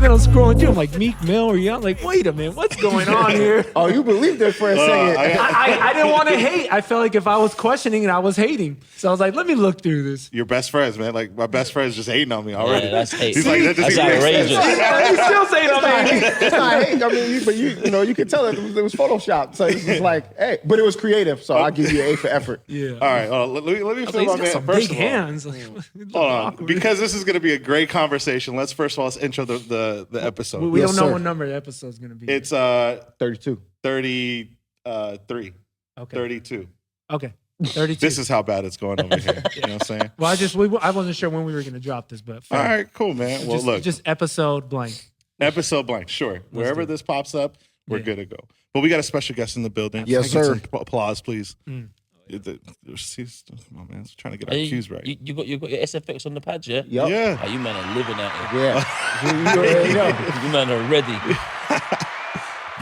Then I'm scrolling through. I'm like, Meek Mill or Young. Like, wait a minute, what's going on here? Oh, you believed it for a second. I didn't want to hate. I felt like if I was questioning it, I was hating. So I was like, let me look through this. Your best friends, man. Like, my best friend's just hating on me already. Yeah, that's hate. He's like, that That's doesn't make sense. outrageous. He's still saying I'm hating. It's not hate. I mean, but you could tell it was Photoshop. So it's just like, hey, but it was creative. So I'll give you an A for effort. Yeah. All right, let me feel He's my got man. some First big of all, hands. hold on, because this is going to be a great conversation. Let's first of all let's intro the episode. We Yes, don't know sir. what number the episode's going to be. It's 32. 33, okay. 32. Okay. 32. This is how bad it's going over here. You know what I'm saying? Well, I wasn't sure when we were going to drop this, but All right, cool, man. Well, look, just episode blank. episode blank. Sure, wherever do it. this pops up, we're good to go. But we got a special guest in the building. Yes, Can I get sir. some applause, please. Mm. Come on, man. Trying to get our Hey, cues right. You got your SFX on the pad, yeah? Yep. Yeah. Oh, you man are living at it. Yeah. you already know. You man are ready.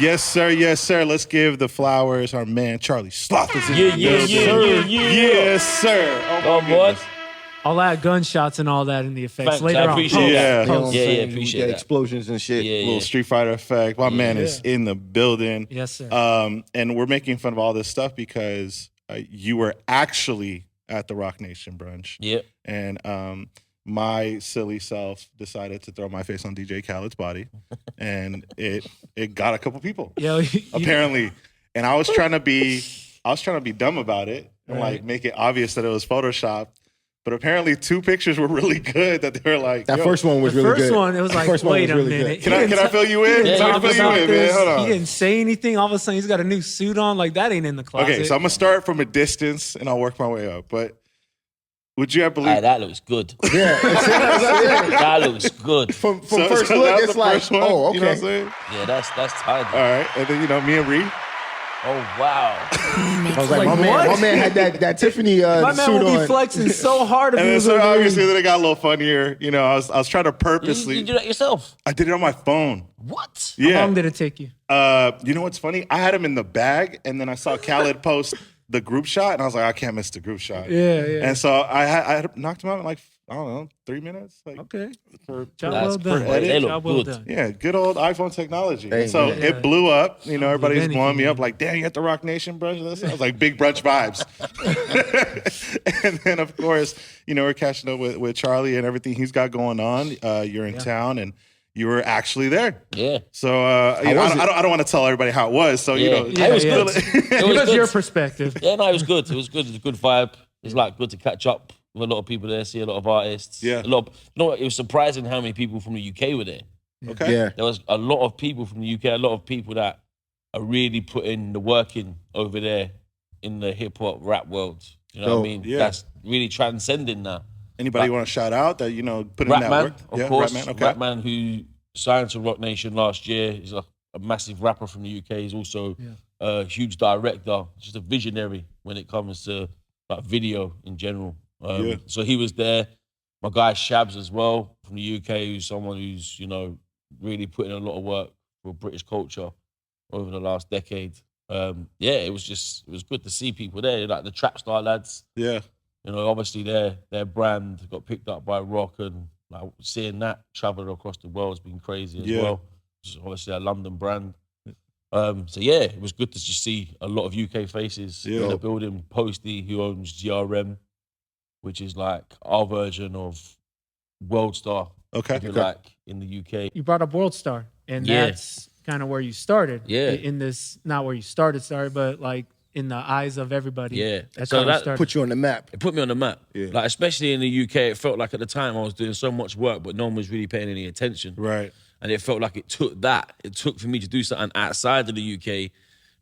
Yes, sir. Yes, sir. Let's give the flowers. Our man Charlie Sloth is in Yeah, the yeah, building. yeah, yeah, yeah. Yes, sir. Oh, my Come on. goodness. I'll add gunshots and all that in the effects Thanks, later I on. appreciate that. You know what I'm Yeah, saying? appreciate We get that. explosions and shit. Yeah, Little yeah. Street Fighter effect. My man is in the building. Yes, sir. And we're making fun of all this stuff because you were actually at the Roc Nation Brunch. Yeah. And my silly self decided to throw my face on DJ Khaled's body. And it got a couple people. Yo, Apparently. And I was trying to be dumb about it and Right. like make it obvious that it was Photoshop. But apparently 2 pictures were really good that they were like, That yo, first one was the really first good. one, it was The like, first one wait was a really minute. good. Can I fill you in? Yeah, Can I talk fill you about in, man? this. Hold on. He didn't say anything. All of a sudden, he's got a new suit on. Like, that ain't in the closet. Okay, so I'm gonna start from a distance and I'll work my way up. But would you have Aye, believed that looks good. Yeah. That looks good. From So first that look, was it's the like, first one, oh, okay. You know what I'm saying? Yeah, that's tidy. All right, and then me and Ree. Oh, wow. I was like, Like, my what? man had that Tiffany My man suit will be on. flexing so hard if And he then was so in the obviously room. then it got a little funnier. You know, I was trying to purposely. You do that yourself? I did it on my phone. What? How Yeah. long did it take you? You know what's funny? I had him in the bag, and then I saw Khaled post the group shot, and I was like, I can't miss the group shot. Yeah, yeah. And so I had knocked him out in like, I don't know, 3 minutes. Like, Okay. for Job That's well done. perfect. They look Job well good. done. yeah, good old iPhone technology. Hey, And so man. it blew up. You know, everybody's anything, blowing me man. up like, damn, you at the Roc Nation brunch? And this? I was like, big brunch vibes. And then, of course, you know, we're catching up with Charlie and everything he's got going on. You're in town and you were actually there. Yeah. So, you know, was I don't want to tell everybody how it was. So, you Yeah. know, It was yeah. good. It Give was us good. your perspective. Yeah, no, it was good. It was good. It was a good vibe. It's like good to catch up with a lot of people there, see a lot of artists. Yeah. A lot of, you know what? It was surprising how many people from the UK were there. okay. Yeah. There was a lot of people from the UK, a lot of people that are really putting the work in over there in the hip hop rap world. You know what I mean? yeah. That's really transcending now. Anybody want to shout out that, you know, put in that Rapman, work? of course. Rapman, okay. Rapman, who signed to Roc Nation last year. He's a massive rapper from the UK. He's also a huge director, just a visionary when it comes to like video in general. Yeah. So he was there. My guy Shabs as well from the UK, who's someone who's, you know, really put in a lot of work for British culture over the last decade. Yeah, it was good to see people there, like the Trap Star lads. Yeah. You know, obviously their brand got picked up by Roc, and like seeing that travel across the world has been crazy as well. It's obviously a London brand. So yeah, it was good to just see a lot of UK faces in the building. Posty, who owns GRM, which is like our version of World Star, Okay. if you like, in the UK. You brought up World Star, and Yeah. that's kind of where you started. Yeah. In this, not where you started, but like in the eyes of everybody. Yeah. That's So how you that started. Put you on the map. It put me on the map. Yeah. Like, especially in the UK, it felt like at the time I was doing so much work, but no one was really paying any attention. Right. And it felt like it took for me to do something outside of the UK,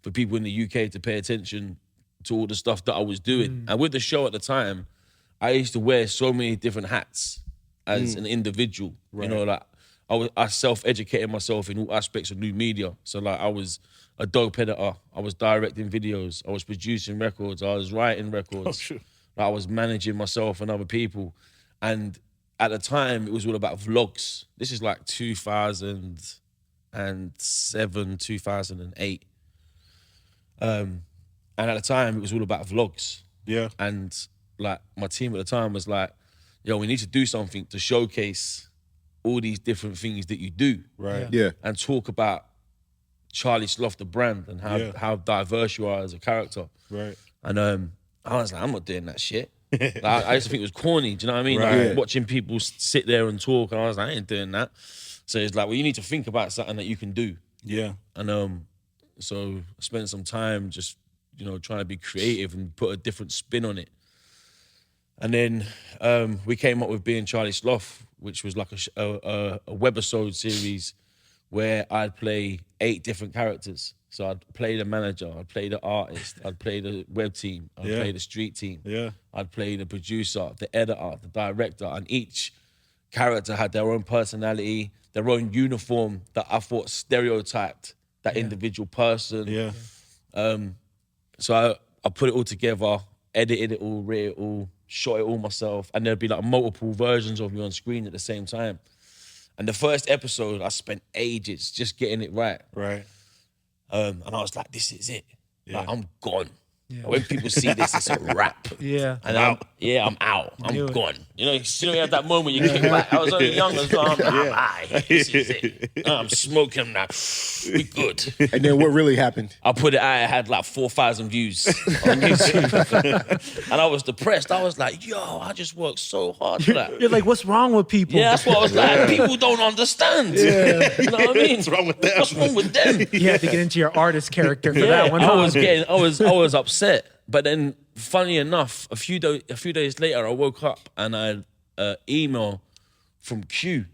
for people in the UK to pay attention to all the stuff that I was doing. And with the show at the time, I used to wear so many different hats as an individual. You know, like I self-educated myself in all aspects of new media. So like I was a dope editor, I was directing videos, I was producing records, I was writing records. Oh, sure. Like, I was managing myself and other people. And at the time, it was all about vlogs. This is like 2007, 2008. And at the time, it was all about vlogs. Yeah. And like my team at the time was like, yo, we need to do something to showcase all these different things that you do. Right. Yeah. And talk about Charlie Sloth, the brand, and how diverse you are as a character. Right. And I was like, I'm not doing that shit. Like, I used to think it was corny, do you know what I mean? Right. Like, watching people sit there and talk, and I was like, I ain't doing that. So it's like, well, you need to think about something that you can do. Yeah. And so I spent some time just, trying to be creative and put a different spin on it. And then we came up with being Charlie Sloth, which was like a webisode series where I'd play 8 different characters. So I'd play the manager, I'd play the artist, I'd play the web team, I'd play the street team, I'd play the producer, the editor, the director, and each character had their own personality, their own uniform that I thought stereotyped that individual person. Yeah. So I put it all together, edited it all, wrote it all, shot it all myself, and there'd be like multiple versions of me on screen at the same time. And the first episode, I spent ages just getting it right. Right. And I was like, this is it. Yeah. Like, I'm gone. Yeah. When people see this, it's a wrap. Yeah. And I'm out. I'm Knew it. gone. You have that moment you kick back. I was only young as well. This is it. I'm smoking now. We good. And then what really happened? I put it out, it had like 4,000 views on YouTube. And I was depressed. I was like, yo, I just worked so hard for that. You're like, what's wrong with people? Yeah, that's what I was like. People don't understand. Yeah. You know what I mean? What's wrong with them? What's wrong with them? You had to get into your artist character for that one. I huh? was upset. But then, funny enough, a few days later, I woke up and I had an email from Q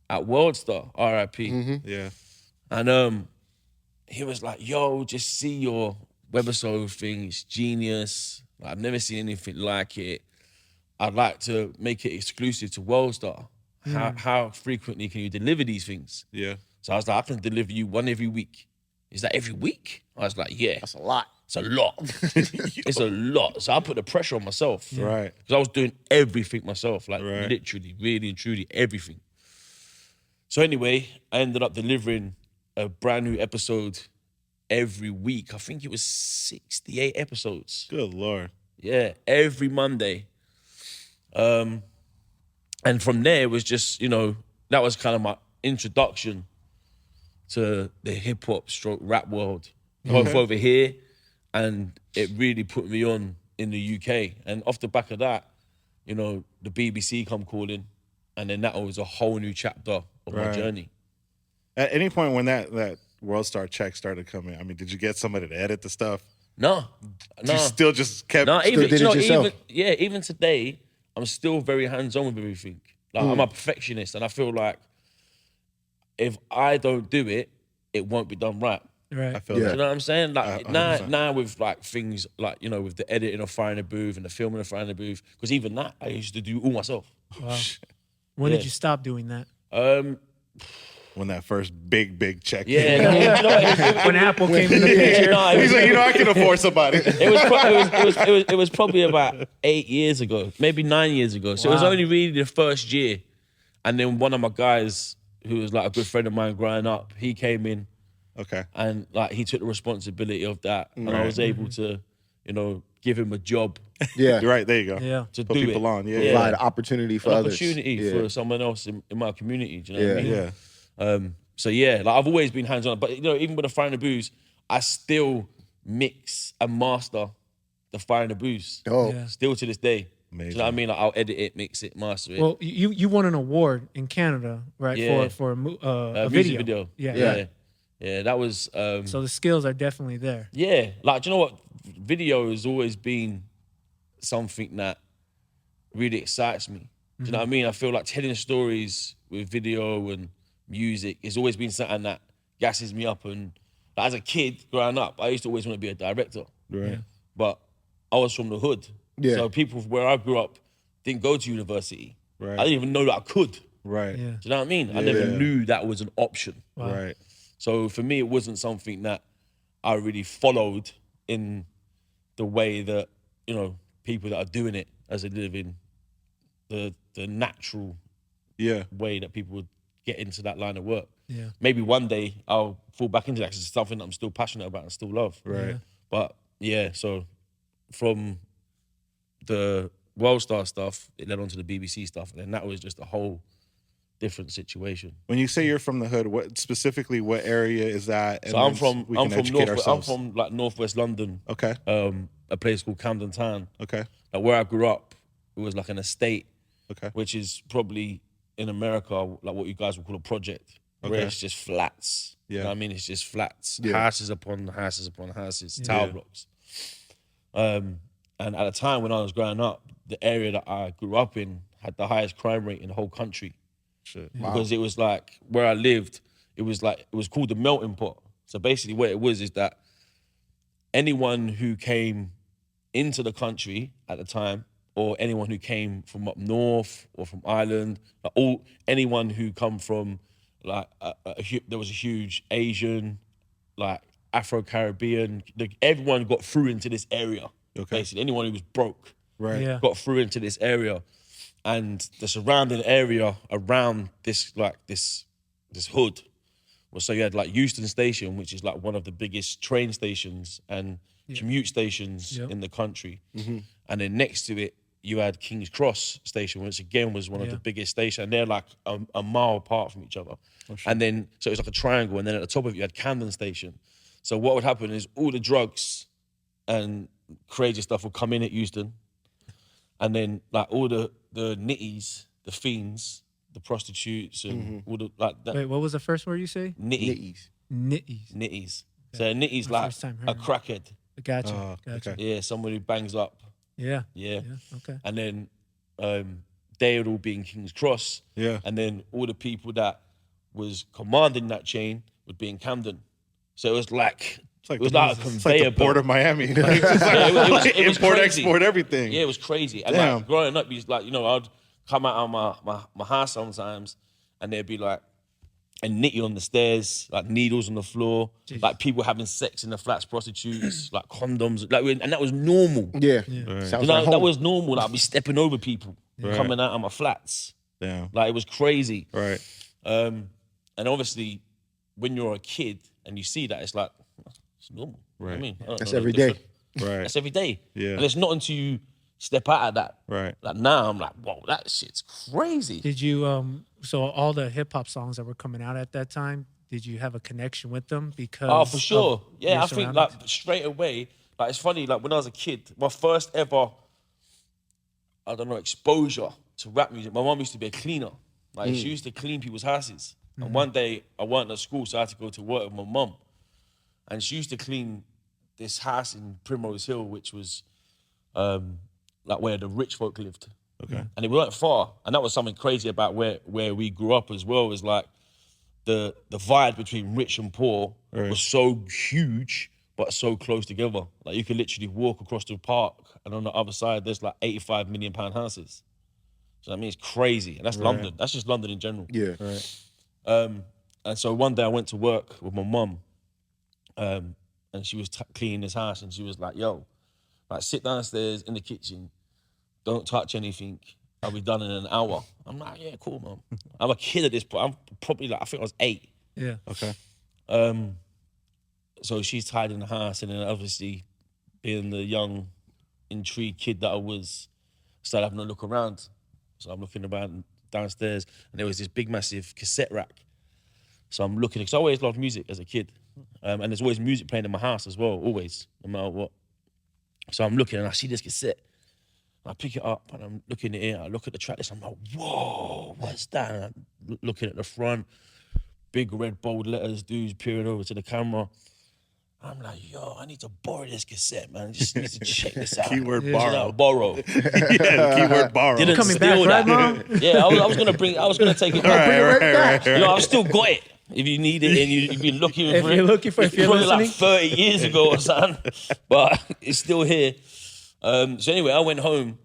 at Worldstar, RIP. Yeah. And he was like, yo, just see your webisode thing. It's genius. Like, I've never seen anything like it. I'd like to make it exclusive to Worldstar. How frequently can you deliver these things? Yeah. So I was like, I can deliver you one every week. Is that every week? I was like, yeah. That's a lot. It's a lot. It's a lot. So I put the pressure on myself. Right. Because I was doing everything myself, like Right. literally, really and truly everything. So anyway, I ended up delivering a brand new episode every week. I think it was 68 episodes. Good Lord. Yeah, every Monday. And from there, it was just, that was kind of my introduction to the hip hop stroke rap world, both over here, and it really put me on in the UK. And off the back of that, the BBC come calling, and then that was a whole new chapter of my Right. journey. At any point when that Worldstar check started coming, I mean, did you get somebody to edit the stuff? No. You still just kept... No, even, did it yourself? even today, I'm still very hands-on with everything. Like, I'm a perfectionist, and I feel like if I don't do it, it won't be done right. Right. I feel Yeah. You that. know what I'm saying? Like 100%. now with like things like, with the editing of Fire in the Booth and the filming of Fire in the Booth, because even that I used to do all myself. Wow. When did Yeah. you stop doing that? When that first big check Yeah, came. no, you know what? When Apple came in the picture. No, He's like, I can afford somebody. it was probably about 8 years ago, maybe 9 years ago. So it was Wow. only really the first year. And then one of my guys, who was like a good friend of mine growing up, he came in Okay. and like he took the responsibility of that. And I was able to, give him a job Yeah. You're right. There you go. Yeah. to Put do people it. on. Yeah. Yeah. Provide opportunity for An others. opportunity Yeah. for someone else in my community. Do you know what I mean? Yeah. So yeah, like I've always been hands-on, but even with the Fire in the Booze, I still mix and master the Fire in the Booze. Oh. Yeah. Still to this day. Do you Amazing. know what I mean? Like I'll edit it, mix it, master it. Well, you won an award in Canada, right? Yeah. For a music video. video. Yeah. Yeah, that was So the skills are definitely there. yeah. Like, do you know what? Video has always been something that really excites me. Do you know what I mean? I feel like telling stories with video and music has always been something that gasses me up. And like, as a kid growing up, I used to always want to be a director. Right. But I was from the hood. Yeah. So people where I grew up didn't go to university. Right. I didn't even know that I could. Do Right. Yeah. you know what I mean? I never Yeah. knew that was an option. Wow. Right. So for me, it wasn't something that I really followed in the way that, people that are doing it as a living, the natural Yeah. way that people would get into that line of work. Yeah. Maybe one day I'll fall back into that because it's something that I'm still passionate about and still love. Right. Yeah. But yeah, so from the Worldstar stuff, it led on to the BBC stuff. And then that was just a whole different situation. When you say you're from the hood, what area is that? And So I'm then we can from educate ourselves. I'm from like northwest London. Okay. A place called Camden Town. Okay. Like where I grew up, it was like an estate, Okay. which is probably in America like what you guys would call a project, where Okay. it's just flats. Yeah. You know what I mean? It's just flats, Yeah. houses upon houses upon houses, tower blocks. And at the time when I was growing up, the area that I grew up in had the highest crime rate in the whole country. Shit. Because it was like where I lived, it was called the melting pot. So basically what it was is that anyone who came into the country at the time, or anyone who came from up north or from Ireland, like anyone who come from like there was a huge Asian, like Afro-Caribbean, everyone got through into this area. Okay. Basically, anyone who was broke Right. Yeah. got through into this area, and the surrounding area around this hood was, so you had like Euston Station, which is like one of the biggest train stations and commute stations in the country, and then next to it you had King's Cross Station, which again was one of the biggest stations, and they're like a mile apart from each other. And then so it was like a triangle, and then at the top of it you had Camden Station. So what would happen is all the drugs and crazy stuff would come in at Euston, and then like all the nitties, the fiends, the prostitutes, and all the like that. Wait, what was the first word you say? Nitties. Nitties. So a nitty's My like first time a hearing crackhead. Gotcha. Gotcha. okay. Yeah, someone who bangs up. Yeah. Yeah. Okay. And then they would all be in King's Cross. Yeah. And then all the people that was commanding that chain would be in Camden. So it was like a It's like conveyor the port belt. of Miami. Like, it's like, Yeah, it was import, crazy. export, everything. Yeah, it was crazy. And Damn. like growing up, you like, I'd come out of my house sometimes, and there'd be like a nitty on the stairs, like needles on the floor, like people having sex in the flats, prostitutes, like condoms, like, and that was normal. Yeah. Right. Sounds You know, like that home. was normal. Like, I'd be stepping over people coming out of my flats. Damn. Like, it was crazy. Right. And obviously, when you're a kid and you see that, it's like, it's normal. You know what I Right. mean? I don't That's know, every different. day. Right. That's every day. Yeah. And it's not until you step out of that. Right. Like, now I'm like, whoa, that shit's crazy. Did you so all the hip hop songs that were coming out at that time, did you have a connection with them? Because Oh, for sure. of Yeah, your I think surroundings? like straight away, like it's funny, like when I was a kid, my first ever, I don't know, exposure to rap music, my mom used to be a cleaner. Like she used to clean people's houses. And one day I weren't at school, so I had to go to work with my mum. And she used to clean this house in Primrose Hill, which was like where the rich folk lived. Okay. And it weren't far. And that was something crazy about where we grew up as well, is like the divide between rich and poor was so huge, but so close together. Like you could literally walk across the park, and on the other side, there's like 85 million pound houses. So I mean, it's crazy. And that's London. That's just London in general. Yeah. Right. And so one day I went to work with my mum, and she was cleaning this house, and she was like, yo, like sit downstairs in the kitchen, don't touch anything, I'll be done in an hour. I'm like, yeah, cool, mum. I'm a kid at this point. I'm probably like, I think I was 8. Yeah. Okay. So she's tidying the house, and then obviously being the young, intrigued kid that I was, started having a look around. So I'm looking around downstairs, and there was this big, massive cassette rack. So I'm looking, because I always loved music as a kid. And there's always music playing in my house as well, always, no matter what. So I'm looking, and I see this cassette. I pick it up, and I'm looking at it, I look at the track list, I'm like, whoa, what's that? And I'm looking at the front, big red bold letters, dudes peering over to the camera. I'm like, yo, I need to borrow this cassette, man. I just need to check this out. Keyword So borrow. now, borrow. Yeah, keyword borrow. Didn't Coming steal back, that. right, Mom? Yeah, I was gonna take it back. Right. You know, I've still got it. If you need it and you've been looking If for it. you're looking for- if you're probably like listening. 30 years ago or something. But it's still here. So anyway, I went home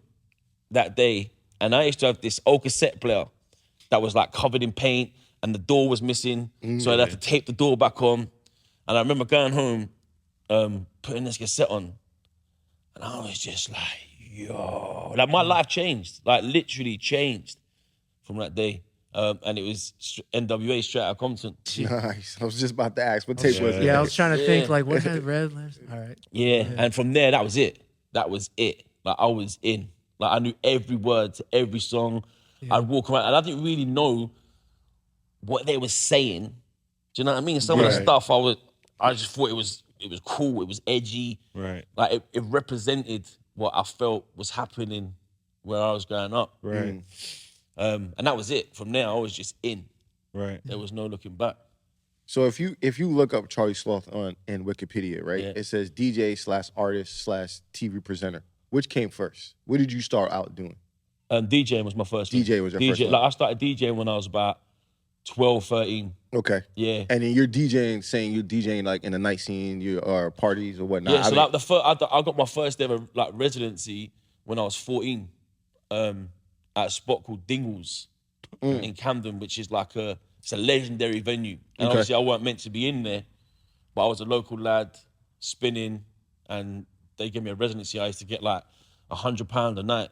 that day, and I used to have this old cassette player that was like covered in paint, and the door was missing. So I'd have to tape the door back on. And I remember going home, putting this cassette on, and I was just like, yo. Like my life changed, like literally changed from that day. And it was NWA straight out of Compton. Nice. I was just about to ask, what tape was it? Yeah, I was trying to think Yeah. like what had red last. All right. Yeah, and from there, that was it. That was it. Like I was in. Like I knew every word to every song. I'd walk around, and I didn't really know what they were saying. Do you know what I mean? Some of the stuff I just thought it was cool. It was edgy. Right. Like it represented what I felt was happening where I was growing up. Right. And that was it. From there, I was just in. Right. There was no looking back. So if you look up Charlie Sloth in Wikipedia, right, it says DJ/artist/TV presenter. Which came first? What did you start out doing? DJing was my first DJ thing. was your first one. Like I started DJing when I was about 12, 13. Okay. Yeah. And then you're DJing like in the night scene, or parties or whatnot. Yeah, so like I got my first ever like residency when I was 14 at a spot called Dingles in Camden, which is like it's a legendary venue. And obviously I weren't meant to be in there, but I was a local lad spinning and they gave me a residency. I used to get like £100 a night.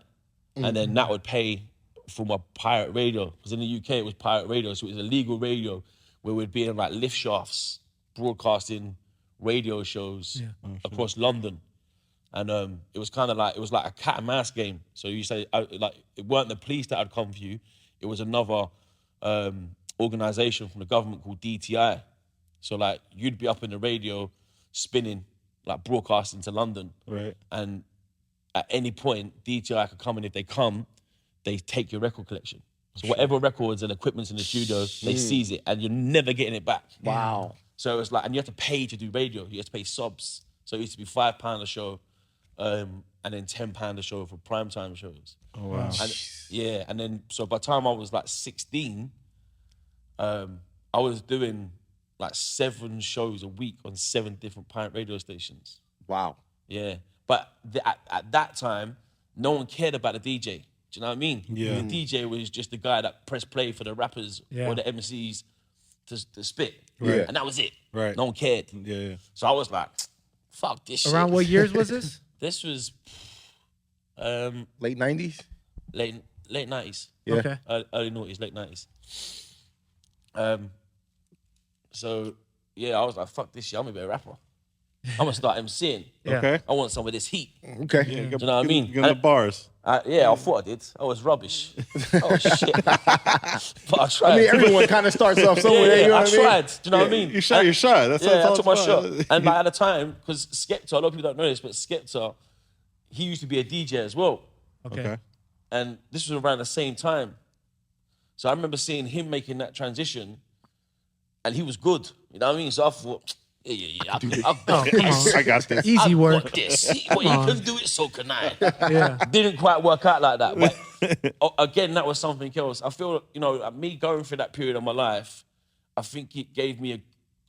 And then that would pay for my pirate radio. Because in the UK, it was pirate radio. So it was a legal radio where we'd be in like lift shafts, broadcasting radio shows across London. And it was kind of like, it was like a cat and mouse game. So you say, like, it weren't the police that had come for you. It was another organization from the government called DTI. So like, you'd be up in the radio spinning, like broadcasting to London. Right. And at any point, DTI could come, and if they come, they take your record collection. So whatever records and equipment's in the studio, they seize it, and you're never getting it back. Wow. So it's like, and you have to pay to do radio. You have to pay subs. So it used to be £5 a show, and then £10 a show for primetime shows. Oh, wow. And, and then, so by the time I was like 16, I was doing like 7 shows a week on 7 different pirate radio stations. Wow. Yeah. But at that time, no one cared about the DJ. Do you know what I mean? Yeah. The DJ was just the guy that pressed play for the rappers or the MCs to spit. Right. And that was it. Right. No one cared. Yeah. So I was like, fuck this shit. Around what years was this? This was Late 90s? late 90s. Yeah. Okay. Early noughties, late 90s. So, yeah, I was like, fuck this shit. I'm going to be a rapper. I'm going to start MCing. Yeah. Okay. I want some of this heat. Okay. Do you know what I mean? Get the bars. Yeah, I thought I did. I was rubbish. Oh, shit. But I tried. I mean, everyone kind of starts off somewhere. You know I what I mean? tried. Do you know what I mean? You shot your shot. That's Yeah, I all took my it's shot. about. And like, at the time, because Skepta, a lot of people don't know this, but Skepta, he used to be a DJ as well. Okay. And this was around the same time. So I remember seeing him making that transition, and he was good. You know what I mean? So I thought, I've got this. I got this. Easy I've work. got this. Well, you can do it, so can I. Yeah. Didn't quite work out like that. But again, that was something else. I feel, me going through that period of my life, I think it gave me a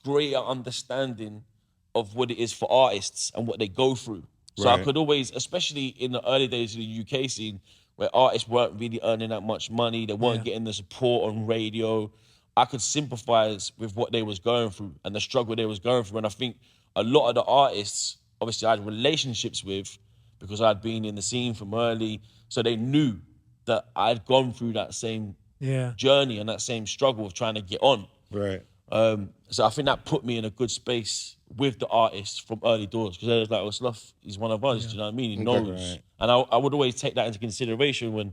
greater understanding of what it is for artists and what they go through. So I Right. could always, especially in the early days of the UK scene, where artists weren't really earning that much money, they weren't getting the support on radio, I could sympathize with what they was going through and the struggle they was going through. And I think a lot of the artists, obviously I had relationships with because I'd been in the scene from early, so they knew that I'd gone through that same journey and that same struggle of trying to get on. Right. So I think that put me in a good space with the artists from early doors, because they was like, oh, Sloth, he's one of us, do you know what I mean? He knows. Right. And I would always take that into consideration when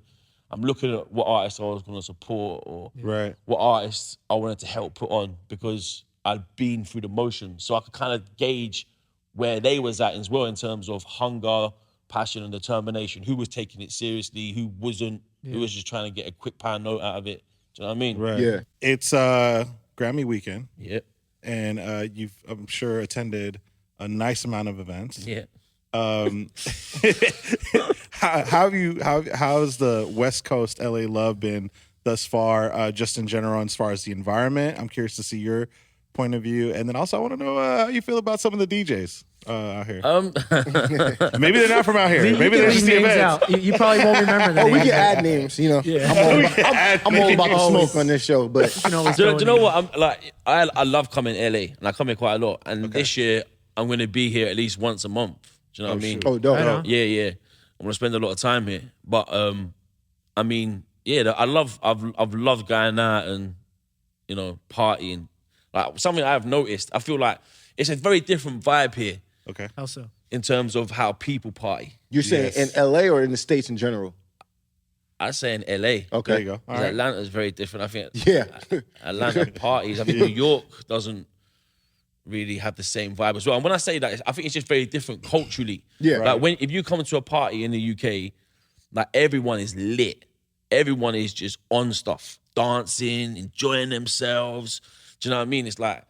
I'm looking at what artists I was going to support or Right. what artists I wanted to help put on, because I'd been through the motion. So I could kind of gauge where they was at as well in terms of hunger, passion and determination, who was taking it seriously, who wasn't, who was just trying to get a quick pound note out of it. Do you know what I mean? Right. Yeah. It's Grammy weekend. Yep. And you've, I'm sure, attended a nice amount of events. Yeah. How's the West Coast LA love been thus far, just in general, as far as the environment? I'm curious to see your point of view. And then also I want to know how you feel about some of the DJs out here. Maybe they're not from out here. Maybe they're just the names events. out. You probably won't remember that. Oh, we can add names, you know. Yeah. I'm all about the smoke on this show, but You can always Do throw you know it what? I'm like, I love coming to LA, and I come here quite a lot. And this year, I'm going to be here at least once a month. Do you know what I mean? oh, dope. I know. Yeah. I'm gonna spend a lot of time here. But I mean, yeah, I've loved going out and partying. Like something I've noticed, I feel like it's a very different vibe here Okay. How so? in terms of how people party. You're saying Yes. in LA or in the States in general? I'd say in LA. Okay. There you go. All 'Cause right. Atlanta's very different. I think Yeah. Atlanta parties. I think New York doesn't really have the same vibe as well. And when I say that, I think it's just very different culturally. Yeah. Like if you come to a party in the UK, like everyone is lit. Everyone is just on stuff, dancing, enjoying themselves. Do you know what I mean? It's like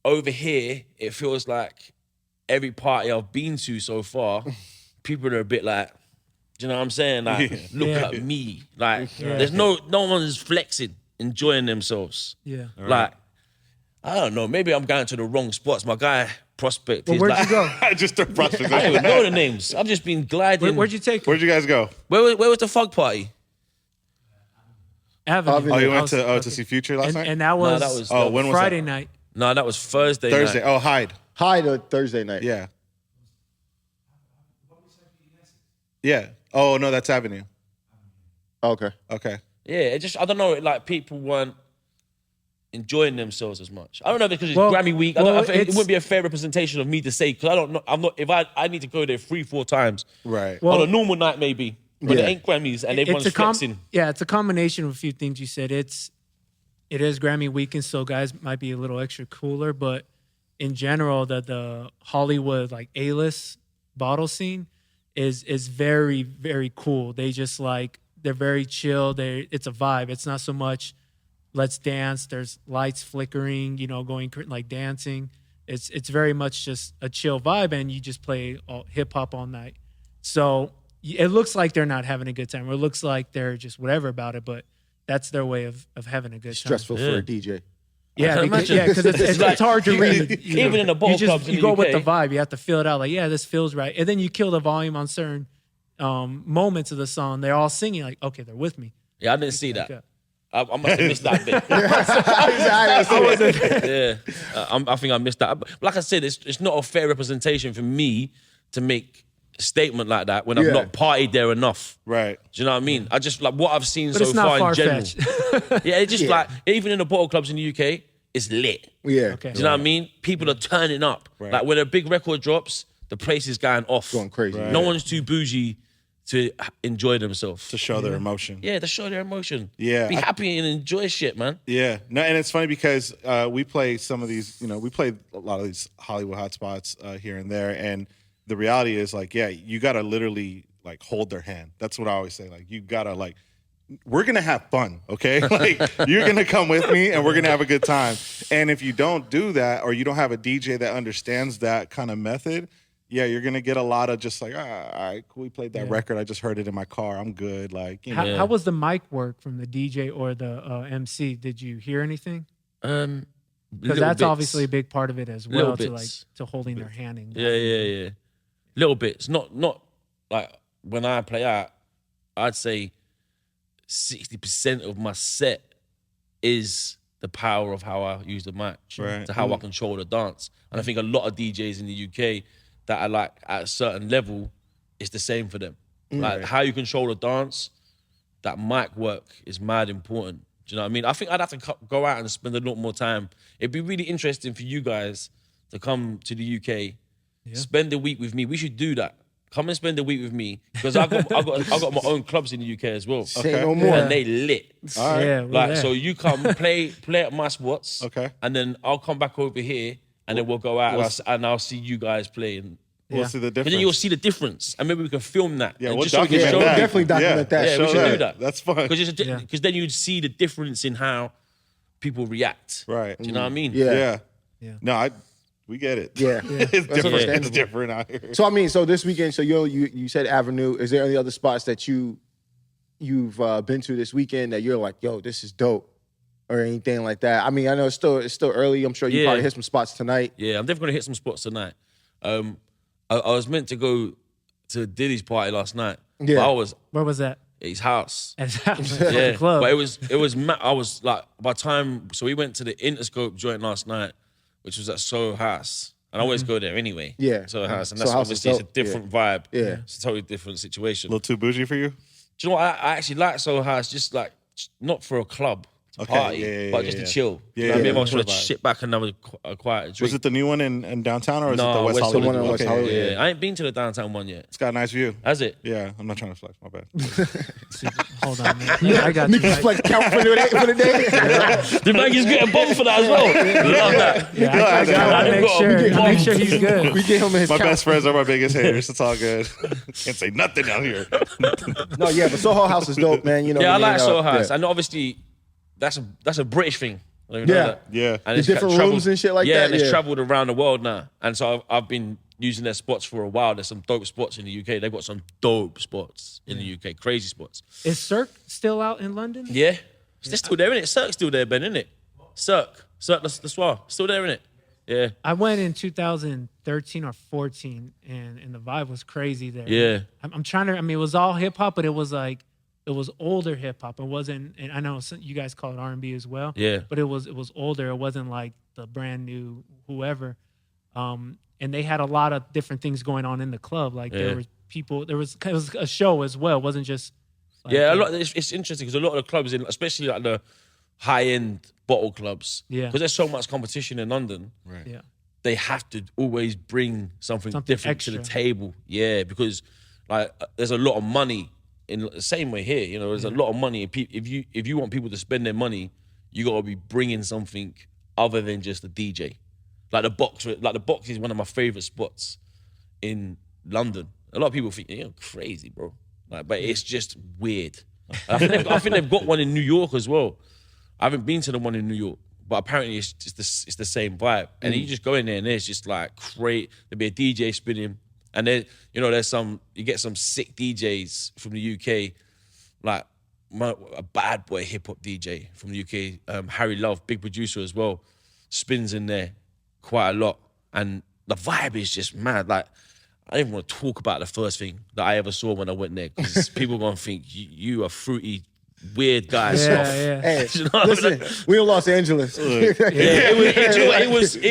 over here, it feels like every party I've been to so far, people are a bit like, do you know what I'm saying? Like, look at me. Like, there's no one is flexing, enjoying themselves. Yeah. Like, I don't know, maybe I'm going to the wrong spots. My guy, Prospect, Well, he's where'd like, you go? I just took prospects. I don't even know the names. I've just been gliding. Where'd you take him? Where'd you guys go? Where was the fug party? Avenue. Oh, you I went was- to see Future last night? and that was, that was- Oh, when was Friday that? night. No, that was Thursday Thursday. night. Oh, Hyde. Hi to Thursday night. Yeah. Yeah. Oh, no, that's Avenue. Okay. Okay. Yeah, it just, I don't know, like people weren't enjoying themselves as much. I don't know because it's Well- Grammy week. I well, think it it's- wouldn't be a fair representation of me to say because I don't know. I'm not. If I need to go there 3-4 times Right. Well- on a normal night maybe, but it ain't Grammys and everyone's flexing. It's a combination of a few things you said. It is Grammy weekend, so guys might be a little extra cooler, but in general, the Hollywood like A-list bottle scene is very, very cool. They just like they're very chill. It's a vibe. It's not so much let's dance. There's lights flickering, going like dancing. It's very much just a chill vibe, and you just play hip hop all night. So it looks like they're not having a good time, or it looks like they're just whatever about it, but that's their way of having a good time. Stressful for a DJ. Yeah, can because, imagine. 'cause it's like- hard to read. Even in the ball clubs in you the go with UK. the vibe. You have to feel it out. Like, yeah, this feels right. And then you kill the volume on certain moments of the song. They're all singing like, okay, they're with me. Yeah, I didn't see that. Okay. I must have missed that bit. I think I missed that. But like I said, it's not a fair representation for me to make a statement like that when I've Yeah. not partied there enough. Right. Do you know what I mean? I just like what I've seen But so it's not far in general. far-fetched. Yeah, it's just like even in the bottle clubs in the UK, it's lit. Yeah. Okay. Do you know what I mean? People are turning up. Right. Like when a big record drops, the place is going off. Going crazy. Right. No one's too bougie to enjoy themselves. To show their emotion. Yeah, to show their emotion. Yeah. Be happy and enjoy shit, man. Yeah, no, and it's funny because we play some of these, we play a lot of these Hollywood hotspots here and there, and the reality is like, yeah, you gotta literally like hold their hand. That's what I always say. Like, you gotta like, we're gonna have fun, okay? Like, you're gonna come with me, and we're gonna have a good time. And if you don't do that, or you don't have a DJ that understands that kind of method, yeah, you're gonna get a lot of just like, all right, cool, we played that record. I just heard it in my car. I'm good. Like, you know. How was the mic work from the DJ or the MC? Did you hear anything? Because Little that's bits. obviously a big part of it as Little well, to like bits. to holding their hand. And Yeah. Little bits. Not like when I play out, I'd say 60% of my set is the power of how I use the mic, Right. to how I control the dance. And I think a lot of DJs in the UK that are like at a certain level, it's the same for them. Like how you control the dance, that mic work is mad important. Do you know what I mean? I think I'd have to go out and spend a lot more time. It'd be really interesting for you guys to come to the UK, spend a week with me. We should do that. Come and spend a week with me because I got my own clubs in the UK as well. Say no more. And they lit. All right. Yeah, Like, so you come play at my spots. Okay. And then I'll come back over here and then we'll go out and I'll see you guys play. And We'll see the and difference. then you'll see the difference. And maybe we can film that. Yeah, and we'll just so we can document show we'll that. you. definitely document that. Yeah, we show should do that. That's fun. Because then you'd see the difference in how people react. Right. Do you know what I mean? Yeah. Yeah. No, we get it. Yeah. It's different. It's understandable. different out here. So I mean, so this weekend, so you said Avenue. Is there any other spots that you've been to this weekend that you're like, yo, this is dope, or anything like that? I mean, I know it's still early. I'm sure you probably hit some spots tonight. Yeah, I'm definitely gonna hit some spots tonight. I was meant to go to Diddy's party last night. Yeah. But I was where was that? at his house. At Yeah, the club. but it was I was like, by the time, so we went to the Interscope joint last night, which was at Soho House. And I always go there anyway. Yeah. Soho House. And Soho that's House is obviously it's a dope. different vibe. Yeah. It's a totally different situation. A little too bougie for you? Do you know what? I actually like Soho House, just like, not for a club, party, but just to chill. Yeah, I mean, I yeah, just want to vibe. sit back and have a quiet drink. Was it the new one in downtown or is it No, the West West Hollywood? Hollywood. The one in West Hollywood. Yeah, I ain't been to the downtown one yet. It's got a nice view. Has it? Yeah, I'm not trying to flex. My bad. Hold on, man. Yeah, I got you. MikiDz Flex count for the day. The Maggie's getting bombed for that as well. Love that. Yeah, I gotta make sure he's good. We get him his My count. best friends are my biggest haters. It's all good. Can't say nothing out here. No, yeah, but Soho House is dope, man. You know. Yeah, I what like mean? Soho House, Yeah. and obviously that's a British thing. I don't even Yeah. know that. Yeah. And The it's different traveled- rooms and shit like yeah, that, and it's yeah. traveled around the world now. And so I've been using their spots for a while. There's some dope spots in the UK. They've got some dope spots in the UK, crazy spots. Is Cirque still out in London? Yeah, they're still there, innit? Cirque's still there, Ben, innit? Cirque the Soir, still there, innit? Yeah, I went in 2013 or 14, and the vibe was crazy there. yeah. I'm trying to. I mean, it was all hip hop, but it was like it was older hip hop. It wasn't. And I know you guys call it R&B as well. Yeah. But it was older. It wasn't like the brand new whoever. And they had a lot of different things going on in the club. Like Yeah. there was people. It was a show as well. It wasn't just. Like, Yeah, a lot. It's interesting because a lot of the clubs, especially like the high-end bottle clubs, Yeah. because there's so much competition in London, Right. Yeah. they have to always bring something different to the extra. table. Yeah, because like there's a lot of money in the same way here. You know, there's a lot of money. If you want people to spend their money, you got to be bringing something other than just a DJ. Like the box is one of my favorite spots in London. A lot of people think you're crazy, bro. Like, but it's just weird. I think they've got one in New York as well. I haven't been to the one in New York, but apparently it's the same vibe. And you just go in there and there's just like great. There'll be a DJ spinning, and then you get some sick DJs from the UK, like a bad boy hip hop DJ from the UK, Harry Love, big producer as well, spins in there quite a lot, and the vibe is just mad. Like, I don't even want to talk about the first thing that I ever saw when I went there, because people are gonna think you a fruity, weird guy. Sloth. Yeah. Hey, You know what I mean? listen, we in Los Angeles. It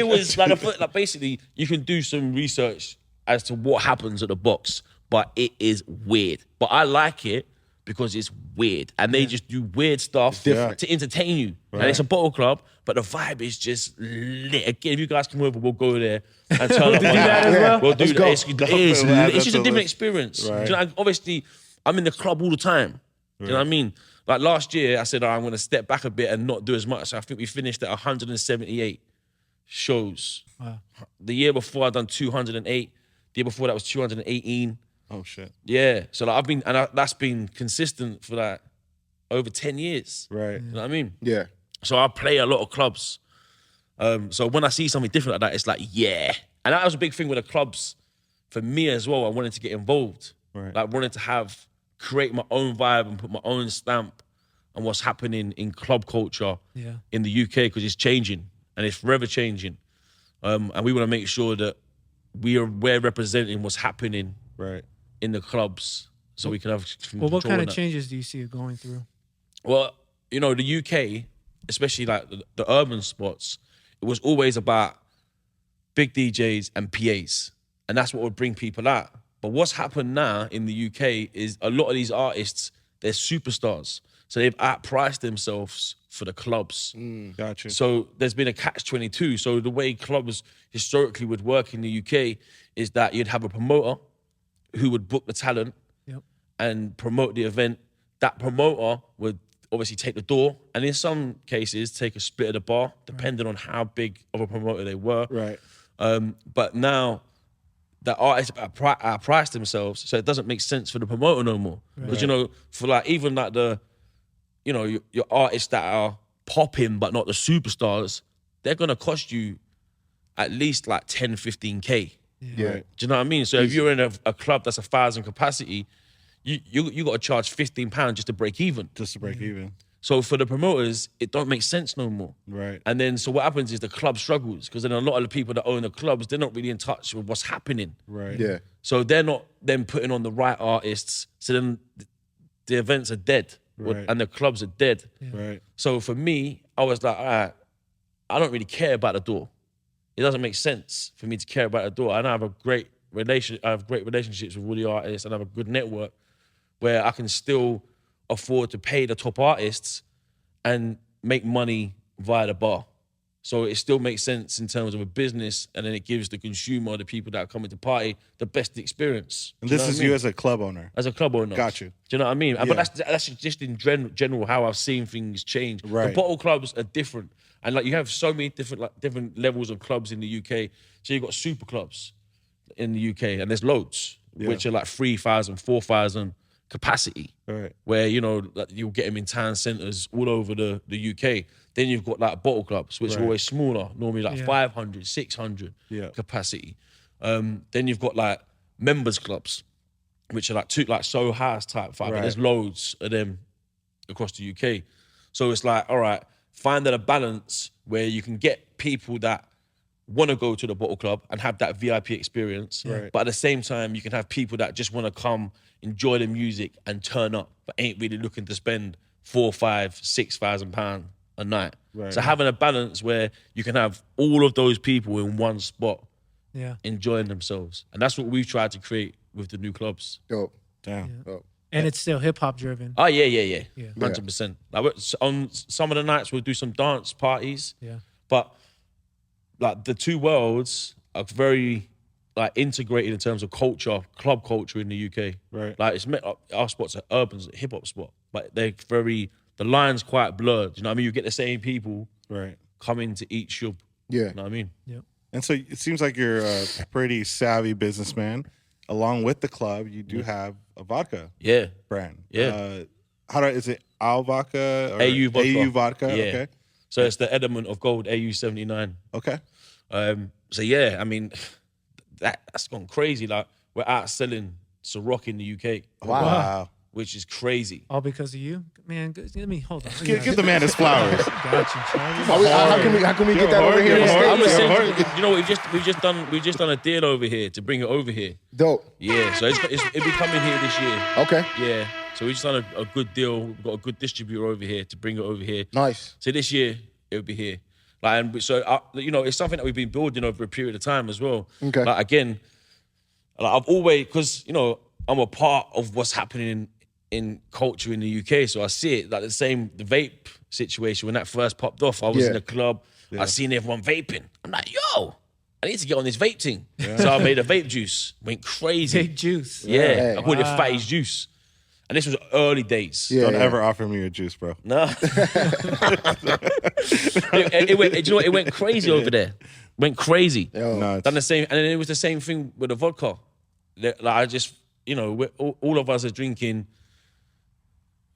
was like basically you can do some research as to what happens at the box, but it is weird. But I like it because it's weird, and they just do weird stuff to entertain you. And it's a bottle club, but the vibe is just lit. Again, if you guys come over, we'll go there and turn up. do that as well? We'll do Let's that. go. It's just a different experience. Right. Do you know, obviously, I'm in the club all the time. Do you know what I mean? Like last year, I said, I'm going to step back a bit and not do as much. So I think we finished at 178 shows. Wow. The year before, I'd done 208. The year before, that was 218. Oh shit. Yeah. So like that's been consistent for like over 10 years. Right. You know what I mean? Yeah. So I play a lot of clubs. So when I see something different like that, it's like, yeah. And that was a big thing with the clubs for me as well. I wanted to get involved. Right. Like wanted to create my own vibe and put my own stamp on what's happening in club culture in the UK, because it's changing and it's forever changing. And we want to make sure that we're representing what's happening Right. in the clubs, so we can have Well, what control kind on of that. changes do you see it going through? Well, you know, the UK, especially like the urban spots, it was always about big DJs and PAs, and that's what would bring people out. But what's happened now in the UK is a lot of these artists, they're superstars, so they've outpriced themselves for the clubs. Gotcha. So there's been a catch-22. So the way clubs historically would work in the UK is that you'd have a promoter who would book the talent and promote the event. That promoter would obviously take the door, and in some cases take a split of the bar, depending on how big of a promoter they were. Right. But now the artists are priced themselves, so it doesn't make sense for the promoter no more. Because, you know, for like even like your artists that are popping but not the superstars, they're going to cost you at least like 10, 15K. Yeah. Do you know what I mean? So if you're in a club that's 1,000 capacity, you got to charge £15 just to break even. Just to break even. So for the promoters, it don't make sense no more. Right. And then so what happens is the club struggles, because then a lot of the people that own the clubs, they're not really in touch with what's happening. Right. Yeah. So they're not then putting on the right artists. So then the events are dead, Right. and the clubs are dead. Right. So for me, I was like, all right, I don't really care about the door. It doesn't make sense for me to care about the door. And I have great relationships with all the artists, and I have a good network where I can still afford to pay the top artists and make money via the bar. So it still makes sense in terms of a business, and then it gives the consumer, the people that are coming to party, the best experience. And this is you as a club owner. As a club owner. Got you. Do you know what I mean? Yeah. But that's just in general how I've seen things change. Right. The bottle clubs are different. And like you have so many different levels of clubs in the UK. So you've got super clubs in the UK, and there's loads, which are like 3,000, 4,000 capacity. Right. Where, you know, like you'll get them in town centres all over the UK. Then you've got like bottle clubs, which are always smaller, normally like 500, 600 capacity. Then you've got like members clubs, which are like Soho House type vibe. Right. There's loads of them across the UK. So it's like, all right, finding a balance where you can get people that want to go to the bottle club and have that VIP experience. Right. But at the same time, you can have people that just want to come, enjoy the music and turn up, but ain't really looking to spend £4,000, £5,000, £6,000 a night. Right. So having a balance where you can have all of those people in one spot enjoying themselves. And that's what we've tried to create with the new clubs. Dope. Damn. Yeah. Dope. And it's still hip-hop driven. Oh, yeah. 100%. Like, on some of the nights, we'll do some dance parties. Yeah. But like the two worlds are very like integrated in terms of culture, club culture in the UK. Right. Like our spot's an urban hip-hop spot, but they're the line's quite blurred. You know what I mean? You get the same people coming to eat shub. Yeah. You know what I mean? Yep. And so it seems like you're a pretty savvy businessman. Along with the club, you do have a vodka brand. Yeah. Is it Al Vodka or AU Vodka? AU Vodka. Yeah. Okay. So it's the Element of Gold AU 79. Okay. So yeah, I mean, that's gone crazy. Like we're outselling Roc in the UK. Wow. Which is crazy. All because of you? Man, let me, hold on. Give the man his flowers. Got you, Charlie. How can we get that over here? You know, we've just done a deal over here to bring it over here. Dope. Yeah, so it'll be coming here this year. Okay. Yeah, so we just done a good deal. We've got a good distributor over here to bring it over here. Nice. So this year it'll be here. Like, and so you know, it's something that we've been building over a period of time as well. Okay. Like again, like I've always, because you know, I'm a part of what's happening in culture in the UK, so I see it like the vape situation when that first popped off. I was in a club, I seen everyone vaping. I'm like, yo, I need to get on this vape thing. So I made a vape juice, went crazy. Vape juice. Yeah, I called it Fatty's Juice. And this was early days. Don't ever offer me your juice, bro. No. It went crazy over there. Went crazy. No, Done the same, and then it was the same thing with the vodka. Like I just, you know, all of us are drinking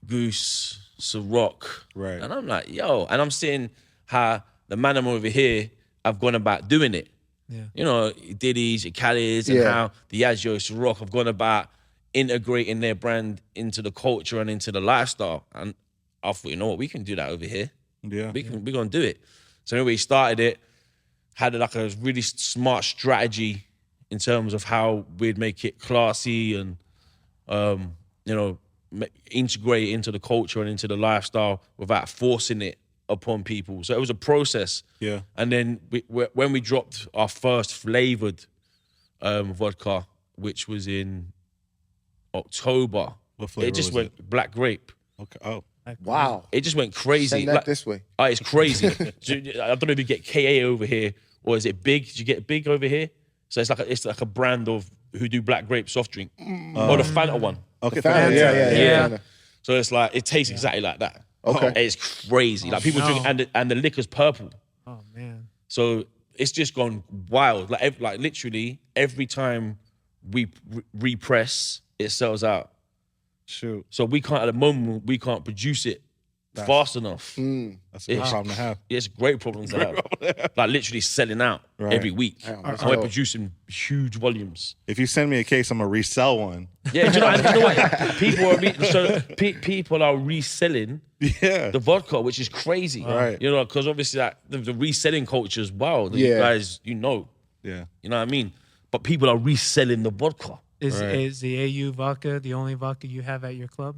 Goose, Ciroc. Right. And I'm like, yo, and I'm seeing how the man over here have gone about doing it. Yeah. You know, Diddy's, your Khaled's, and how the Diageo, Ciroc have gone about integrating their brand into the culture and into the lifestyle. And I thought, you know what, we can do that over here. Yeah. We're going to do it. So anyway, we started it, had like a really smart strategy in terms of how we'd make it classy and, you know, integrate it into the culture and into the lifestyle without forcing it upon people. So it was a process. Yeah. And then when we dropped our first flavored vodka, which was in October, what flavor it just went black grape. Okay. Oh. Wow. It just went crazy. Send that this way. Oh, it's crazy. I don't know if you get KA over here or is it Big? Did you get Big over here? So it's like a brand of who do black grape soft drink. Or the Fanta one. Okay, Fanta. Yeah. So it's like, it tastes exactly like that. Okay. It's crazy. Like people drink, and the liquor's purple. Oh, man. So it's just gone wild. Like literally every time we repress, it sells out. Shoot. So we can't, at the moment, we can't produce it fast enough. That's a good problem to have. Yeah, it's a great problem to have. Like literally selling out every week. And we're producing huge volumes. If you send me a case, I'm going to resell one. Yeah, do you know what? People are reselling the vodka, which is crazy. Right. You know, because obviously like, the reselling culture is wild. You guys, you know. Yeah. You know what I mean? But people are reselling the vodka. Is the AU vodka the only vodka you have at your club?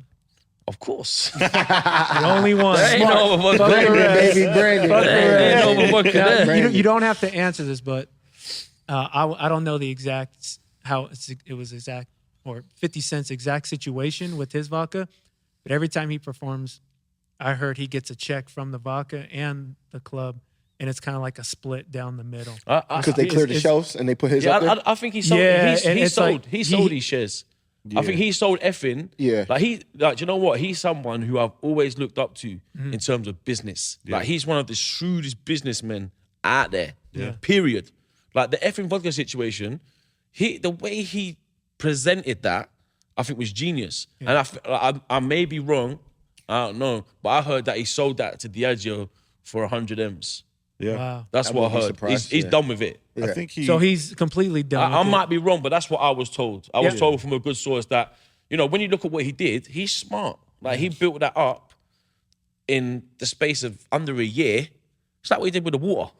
Of course. The only one. There ain't no other vodka. Baby Brandon. There ain't no other vodka there. You don't have to answer this, but I don't know the exact, how it was exact, or 50 Cent's exact situation with his vodka, but every time he performs, I heard he gets a check from the vodka and the club, and it's kind of like a split down the middle. Because they cleared the shelves and they put his up there? I think he sold. Yeah, and he it's sold. like- he sold his shares. I think he sold effing. Yeah. Like you know what? He's someone who I've always looked up to in terms of business. Like he's one of the shrewdest businessmen out there. Yeah. Period. Like the effing vodka situation, the way he presented that, I think was genius. And I may be wrong. I don't know, but I heard that he sold that to Diageo for 100 M's. Yeah. Wow. That's what I heard. He's done with it. I think So he's completely done. I with it. might be wrong, but that's what I was told. I was told from a good source that, when you look at what he did, he's smart. Like, he built that up in the space of under a year. It's like what he did with the water.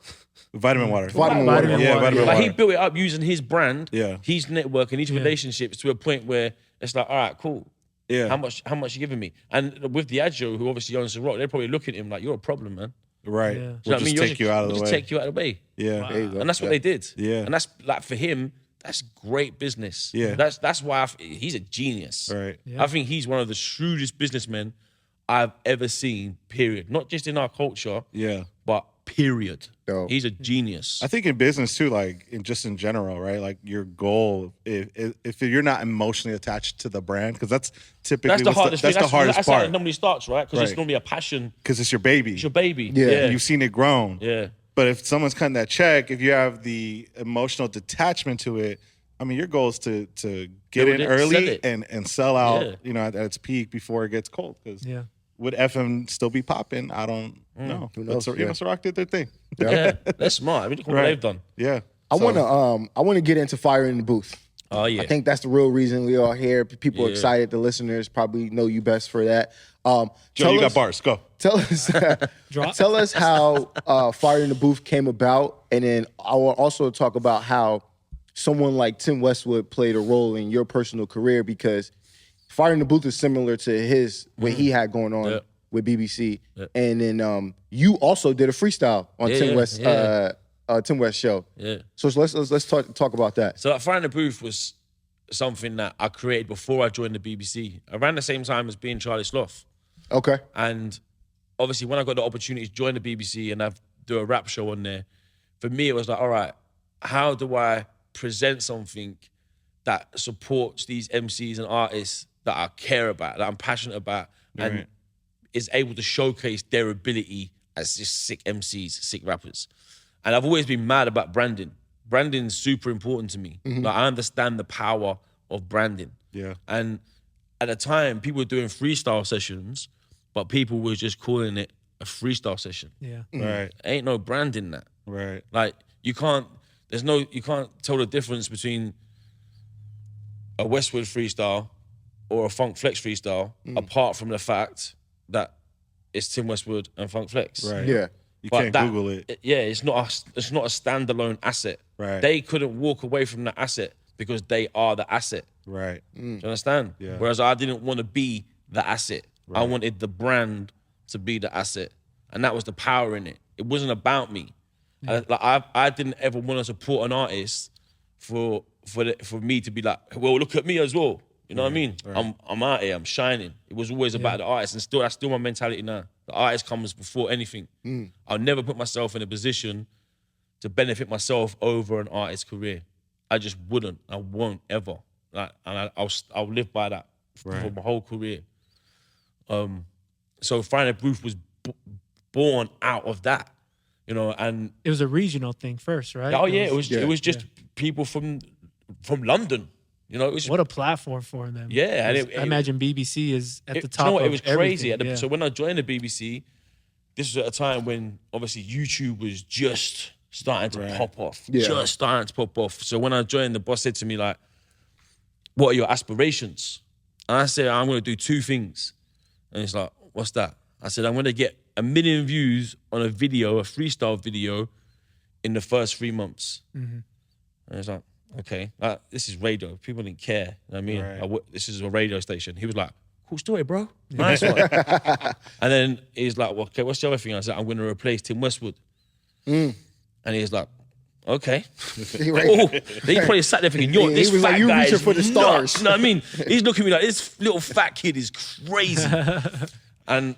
Vitamin water. Vitamin water. Yeah, water. vitamin Like, water. he built it up using his brand, Yeah. his network, and his relationships to a point where it's like, all right, cool. Yeah. How much you giving me? And with Diageo, who obviously owns the Roc, they're probably looking at him like, you're a problem, man. Right. Yeah. Do you know We'll what I mean? just take you out of the We'll way. just take you out of the way. Yeah. There you go. And that's what they did. Yeah. And that's like for him, that's great business. Yeah. That's why he's a genius. Right. I think he's one of the shrewdest businessmen I've ever seen, period. Not just in our culture, Yeah. but period. Dope. He's a genius. I think in business too, like just in general, right? Like your goal, if you're not emotionally attached to the brand, because that's typically That's the hardest thing. That's the hardest That's how it part, normally starts, right? Because it's Right. normally a passion. because it's your baby. It's your baby. Yeah. You've seen it grown. Yeah. But if someone's cutting that check, if you have the emotional detachment to it, I mean, your goal is to get Build in it, early sell it. and sell out, Yeah. at its peak before it gets cold. Because Yeah. would FM still be popping? I don't know. Who knows? But Yeah. Roc did their thing. Yeah. That's smart. I mean, look what Right. they've done. Yeah. I So- want to get into Fire in the Booth. Oh, yeah. I think that's the real reason we are here. People are Yeah. excited. The listeners probably know you best for that. Joe, tell you us- got bars. Go. Tell us, Drop. tell us how Fire in the Booth came about, and then I will also talk about how someone like Tim Westwood played a role in your personal career, because Fire in the Booth is similar to his what he had going on Yeah. with BBC, and then you also did a freestyle on Yeah, Tim yeah, West yeah. Tim West show. Yeah. So let's talk about that. So Fire in the Booth was something that I created before I joined the BBC, around the same time as being Charlie Sloth. Okay. And obviously, when I got the opportunity to join the BBC and do a rap show on there, for me, it was like, all right, how do I present something that supports these MCs and artists that I care about, that I'm passionate about, and Right. is able to showcase their ability as just sick MCs, sick rappers. And I've always been mad about branding. Branding's super important to me. Like, I understand the power of branding. Yeah. And at the time, people were doing freestyle sessions, but people were just calling it a freestyle session. Yeah. Right. Ain't no brand in that. Right. Like, you can't tell the difference between a Westwood freestyle or a Funk Flex freestyle, apart from the fact that it's Tim Westwood and Funk Flex. Right. Yeah. You But can't that- Google it. Yeah, it's not a standalone asset. Right. They couldn't walk away from the asset because they are the asset. Right. Do you understand? Yeah. Whereas I didn't want to be the asset. I wanted the brand to be the asset. And that was the power in it. It wasn't about me. I didn't ever want to support an artist for me to be like, well, look at me as well. You know what I mean? I'm out here, I'm shining. It was always about the artist, and that's still my mentality now. The artist comes before anything. I'll never put myself in a position to benefit myself over an artist's career. I just wouldn't. I won't ever. Like, and I'll live by that for my whole career. So Fire in the Booth was born out of that, and It was a regional thing first, right? oh yeah, it was just people from London. It was What a platform for them. Yeah, and I imagine BBC is at the do top you know what? of It was crazy. everything. So when I joined the BBC, this was at a time when obviously YouTube was just starting to pop off. Yeah. Just starting to pop off. So when I joined, the boss said to me, like, what are your aspirations? And I said, I'm going to do two things. And he's like, what's that? I said, I'm going to get 1 million views on a video, a freestyle video, in the first 3 months. And he's like, okay, this is radio. People didn't care. You know what I mean? Right. This is a radio station. He was like, cool story, bro. Nice one. And then he's like, well, okay, what's the other thing? I said, I'm going to replace Tim Westwood. And he's like, okay. Oh, he probably sat there thinking, yo, He this was fat like, you guy reaching is for the nuts. stars. You know what I mean? He's looking at me like, this little fat kid is crazy. And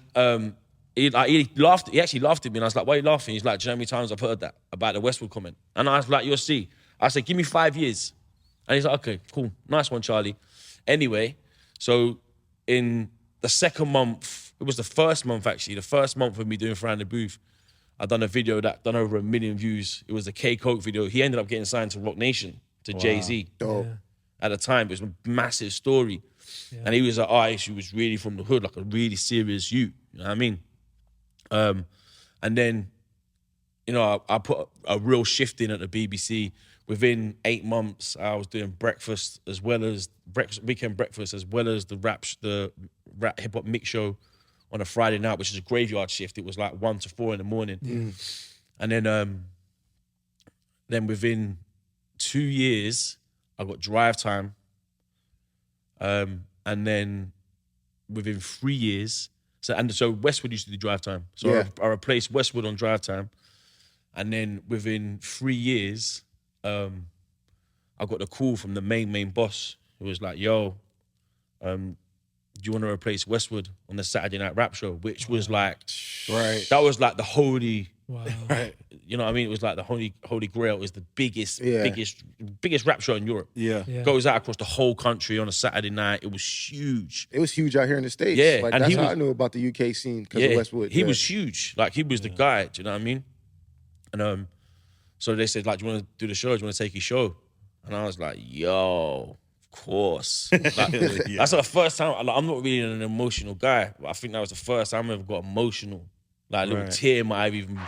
he laughed. He actually laughed at me, and I was like, "Why are you laughing?" He's like, "Do you know how many times I've heard that about the Westwood comment?" And I was like, "You'll see." I said, "Give me 5 years," and he's like, "Okay, cool, nice one, Charlie." Anyway, so in the second month, it was the first month actually. The first month of me doing Fry in the Booth, I done a video that done over 1 million views. It was the K Coke video. He ended up getting signed to Roc Nation, to Jay-Z. Dope. At the time, it was a massive story. Yeah. And he was an artist who was really from the hood, like a really serious youth. You know what I mean? And then, you know, I put a real shift in at the BBC. Within 8 months, I was doing breakfast as well as weekend breakfast, as well as the rap hip hop mix show on a Friday night, which is a graveyard shift. It was like 1 to 4 in the morning. And then within 2 years, I got drive time. And then within 3 years, so Westwood used to do drive time. So I replaced Westwood on drive time. And then within 3 years, I got the call from the main boss who was like, "Yo, do you want to replace Westwood on the Saturday night rap show?" Which was like, that was like the holy, you know what I mean? It was like the holy grail. It was the biggest rap show in Europe. Yeah. Goes out across the whole country on a Saturday night. It was huge. It was huge out here in the States. Yeah. Like, and that's how I knew about the UK scene, because of Westwood. He was huge. Like, he was the guy, do you know what I mean? And so they said, like, "Do you want to do the show? Do you want to take your show?" And I was like, "Yo, of course." Like, that's the first time. Like, I'm not really an emotional guy, but I think that was the first time I ever got emotional. Like, a little tear might have even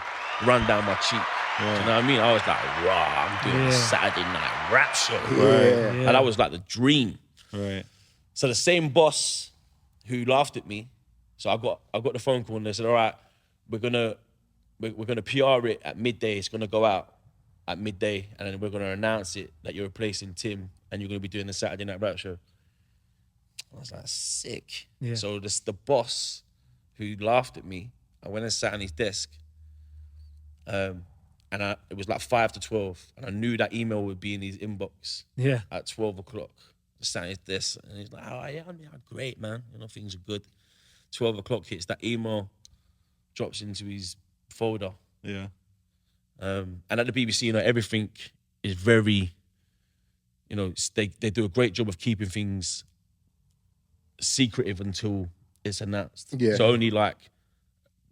run down my cheek. Do you know what I mean? I was like, "Wow, I'm doing a Saturday night rap show." And that was like the dream. So the same boss who laughed at me, so I got the phone call and they said, "All right, we're gonna PR it at midday. It's gonna go out at midday, and then we're gonna announce it that you're replacing Tim, and you're gonna be doing the Saturday night rap show." I was like, sick. Yeah. So the boss who laughed at me, I went and sat on his desk, and it was like 5 to 12, and I knew that email would be in his inbox. At 12 o'clock. I sat on his desk, and he's like, "Oh yeah, great, man. You know, things are good." 12 o'clock hits, that email drops into his folder. And at the BBC, you know, everything is very, you know, they do a great job of keeping things secretive until it's announced. So only like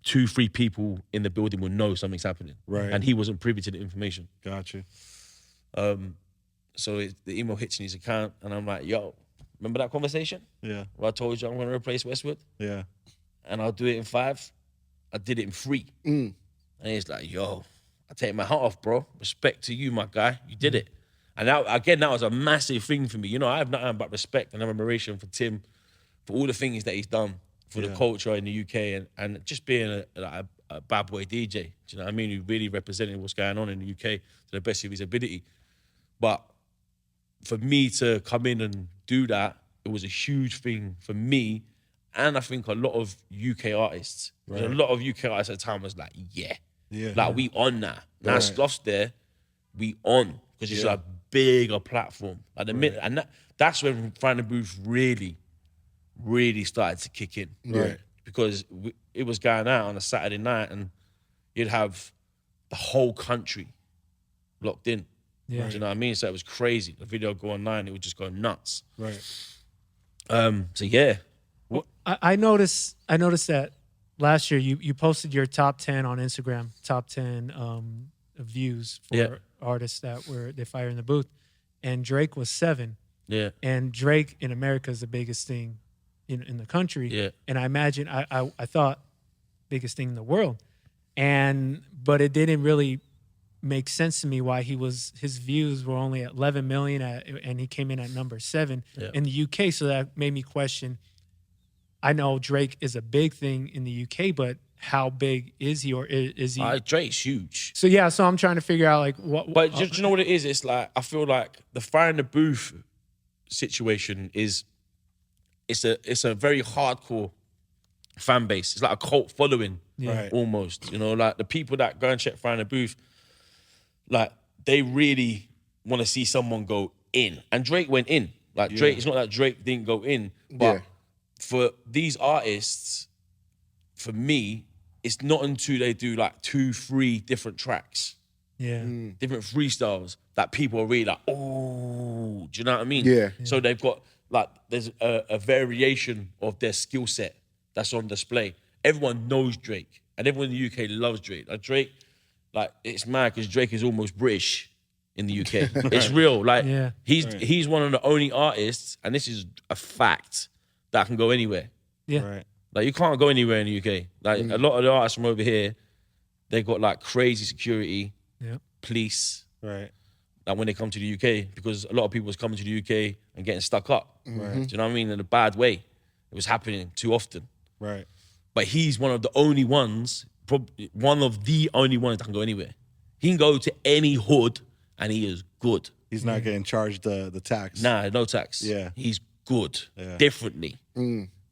2-3 people in the building will know something's happening. And he wasn't privy to the information. Gotcha. So the email hits in his account, and I'm like, "Yo, remember that conversation? Where I told you I'm going to replace Westwood? And I'll do it in 5. I did it in 3. And he's like, "Yo, I take my hat off, bro. Respect to you, my guy. You did it." And that was a massive thing for me. You know, I have nothing but respect and admiration for Tim, for all the things that he's done for the culture in the UK, and just being a bad boy DJ. Do you know what I mean? Who really represented what's going on in the UK to the best of his ability. But for me to come in and do that, it was a huge thing for me, and I think a lot of UK artists. A lot of UK artists at the time was like, like, we on that. Now Sloth's there, we on, because it's a bigger platform. Like and that's when Fry in the Booth really started to kick in. Because it was going out on a Saturday night, and you'd have the whole country locked in. Do you know what I mean? So it was crazy. The video would go online, it would just go nuts. So yeah. I noticed that last year you posted your top 10 on Instagram, top 10 views for artists that they fire in the booth, and Drake was 7. And Drake in America is the biggest thing in the country. And I imagine I thought biggest thing in the world, but it didn't really make sense to me why his views were only at 11 million and he came in at number 7 in the UK. So that made me question. I know Drake is a big thing in the UK, but how big is he, or is he? Drake's huge. So so I'm trying to figure out like what. But do you know what it is? It's like, I feel like the Fry in the Booth situation is, it's a very hardcore fan base. It's like a cult following, almost. You know, like the people that go and check Fry in the Booth, like they really want to see someone go in. And Drake went in. Like Drake, it's not that Drake didn't go in, but for these artists, for me, it's not until they do like 2-3 different tracks, Yeah. different freestyles, that people are really like, oh, do you know what I mean? Yeah. So they've got like, there's a variation of their skill set that's on display. Everyone knows Drake, and everyone in the UK loves Drake. Like Drake, like it's mad because Drake is almost British in the UK. It's real. Like he's one of the only artists, and this is a fact, that can go anywhere. Yeah. Right. Like you can't go anywhere in the UK. Like a lot of the artists from over here, they got like crazy security, police. Right. Like when they come to the UK, because a lot of people was coming to the UK and getting stuck up. Right. Do you know what I mean? In a bad way. It was happening too often. Right. But he's one of the only ones, one of the only ones that can go anywhere. He can go to any hood and he is good. He's not getting charged the tax. Nah, no tax. Yeah. He's good. Yeah. Differently.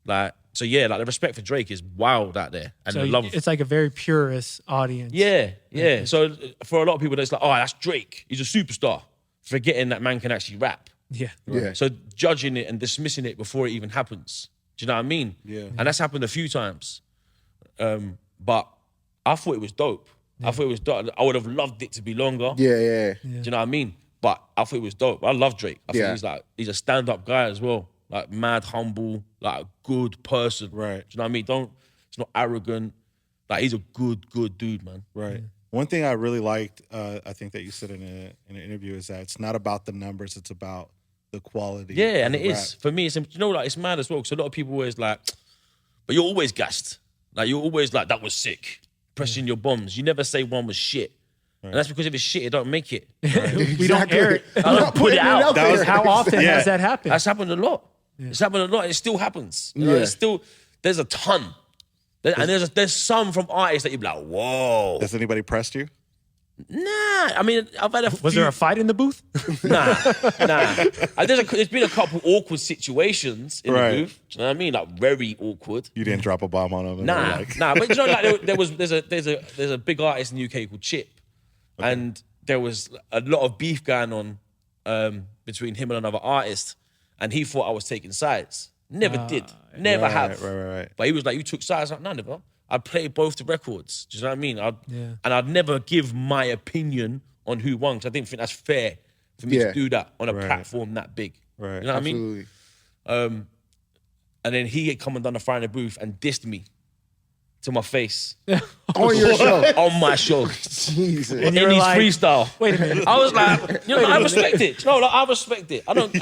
Like, so yeah, like the respect for Drake is wild out there. And So the love. it's like a very purist audience. Yeah. So for a lot of people, it's like, oh, that's Drake. He's a superstar. Forgetting that man can actually rap. Yeah. Yeah. So judging it and dismissing it before it even happens. Do you know what I mean? Yeah. And that's happened a few times. But I thought it was dope. I thought it was dope. I would have loved it to be longer. Yeah. Do you know what I mean? But I thought it was dope. I love Drake. I think he's a stand-up guy as well. Like mad humble, like a good person. Right. Do you know what I mean? He's not arrogant. Like he's a good dude, man. Right. One thing I really liked, I think that you said in an interview, is that it's not about the numbers, it's about the quality. Yeah, of and the it rap. is. For me, it's, you know, like it's mad as well, because a lot of people always like, but you're always gassed. Like you're always like, that was sick. Pressing your bombs. You never say one was shit. Right. And that's because if it's shit, it don't make it. Right. We don't air it. I don't put it out. How often has that happened? That's happened a lot. It's happened a lot. It still happens. You know, there's a ton. And there's some from artists that you'd be like, whoa. Has anybody pressed you? Nah, I mean, I've had a Was there a fight in the booth? Nah. There's been a couple awkward situations in the booth. Do you know what I mean? Like very awkward. You didn't drop a bomb on them? Nah. But you know, like there's a big artist in the UK called Chip, and there was a lot of beef going on between him and another artist, and he thought I was taking sides. Never did. Never have. Right. But he was like, you took sides? I was like, no, never. I'd play both the records. Do you know what I mean? And I'd never give my opinion on who won, because I didn't think that's fair for me to do that on a platform that big. Right. You know what I mean? And then he had come and done a fire in the booth and dissed me to my face. On your show. On my show. Jesus. In you were his like, freestyle. Wait a minute. I was like, you know, I respect it. No, like, I respect it. I don't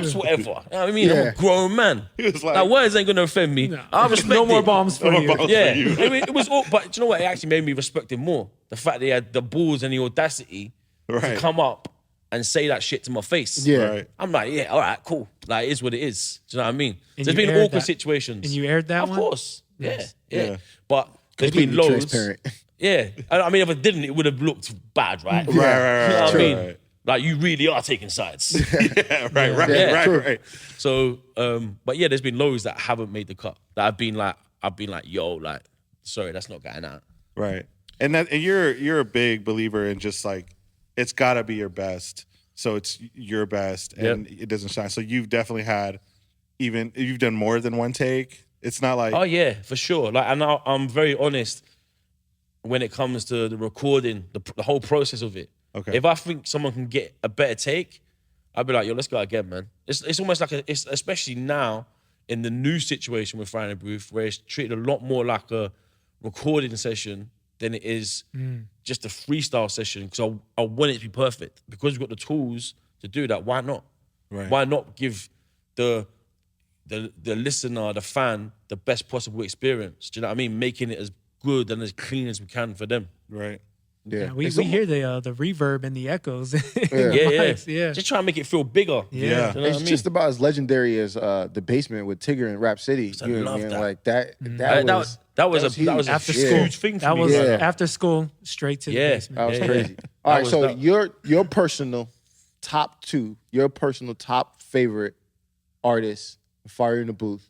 just whatever. You know what I mean? I'm a grown man. He was like, words ain't gonna offend me. I respect No more it. bombs for you. Yeah, I mean, it was all, but do you know what? It actually made me respect him more. The fact that he had the balls and the audacity to come up and say that shit to my face. Yeah. Right. I'm like, yeah, all right, cool. Like, it is what it is. Do you know what I mean? And There's you been aired awkward that- situations. And you aired that one? Of course. Nice. Yeah. But there's Keep been it loads. transparent. Yeah. I mean, if I didn't, it would have looked bad, right? Right. You know what I mean? Right. Like, you really are taking sides. Right. So, but yeah, there's been loads that haven't made the cut. That I've been like, yo, like, sorry, that's not getting out. Right. And you're a big believer in just like, it's gotta be your best. So it's your best and it doesn't shine. So you've definitely had you've done more than one take. It's not like, Oh yeah, for sure. Like, and I'm very honest when it comes to the recording, the whole process of it. Okay. If I think someone can get a better take, I'd be like, yo, let's go again, man. It's almost like it's especially now in the new situation with Fire in the Booth, where it's treated a lot more like a recording session than it is just a freestyle session, because I want it to be perfect. Because we've got the tools to do that, why not? Right. Why not give the listener, the fan, the best possible experience? Do you know what I mean? Making it as good and as clean as we can for them. right. Yeah, we hear the reverb and the echoes. Yeah. Just try and make it feel bigger. Yeah. You know It's what I mean? just about as legendary as the basement with Tigger and Rap City. I You know what love I mean? that. Like that. That was a huge. After huge school thing for That me. was Yeah. after school, straight to the basement. That was Yeah. crazy. All right, was so dope. your personal top two, your personal top favorite artists, Fire in the Booth,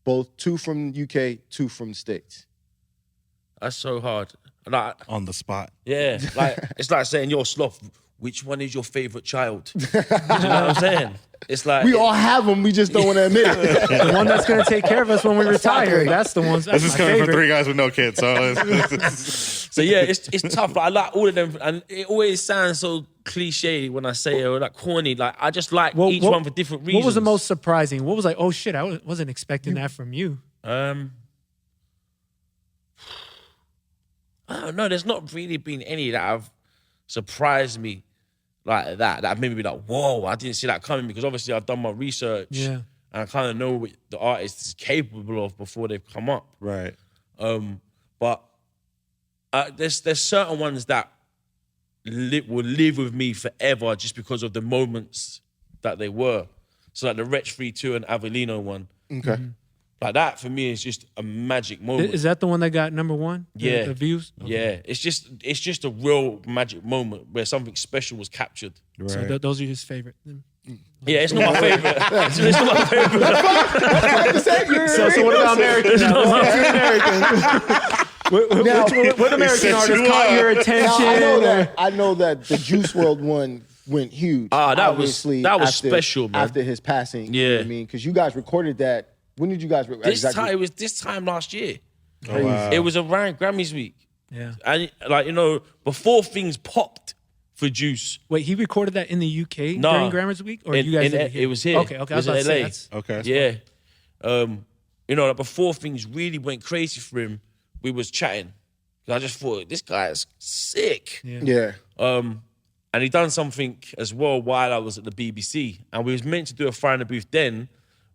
both two from UK, two from the States. That's so hard. Like, On the spot. yeah, like it's like saying, yo, Sloth, which one is your favorite child? Do you know what I'm saying? It's like We all have them. We just don't want to admit it. The one that's going to take care of us when we retire. That's the ones. That's This is my coming from favorite. 3 guys with no kids. So so yeah, it's tough. Like, I like all of them, and it always sounds so cliche when I say it, or like corny. Like I just like each one for different reasons. What was the most surprising? What was like, oh shit, I wasn't expecting that from you. I don't know. There's not really been any that have surprised me like that. That made me be like, whoa, I didn't see that coming, because obviously I've done my research. Yeah. And I kind of know what the artist is capable of before they've come up. right. But there's certain ones that will live with me forever just because of the moments that they were. So like the Wretch 3-2 and Avellino one. Okay. Like that for me is just a magic moment. Is that the one that got number one? Yeah. The views? Yeah, it's just a real magic moment where something special was captured. Right. So those are his favorite. Yeah, it's not my favorite. It's not my favorite. So what about American? What American artist caught your attention? I know that the Juice WRLD one went huge. Ah, that was obviously, special, man. After his passing, you know what I mean, because you guys recorded that. When did you guys record? It was this time last year. Oh, wow. It was around Grammys week. Yeah. And like, you know, before things popped for Juice. Wait, he recorded that in the UK No. during Grammys Week? Or you guys did it here? It was here. Okay. It I was was about to say, LA. that's- Okay. Yeah. You know, like before things really went crazy for him, we was chatting. I just thought, this guy is sick. Yeah. And he done something as well while I was at the BBC. And we was meant to do a Fire in the Booth then,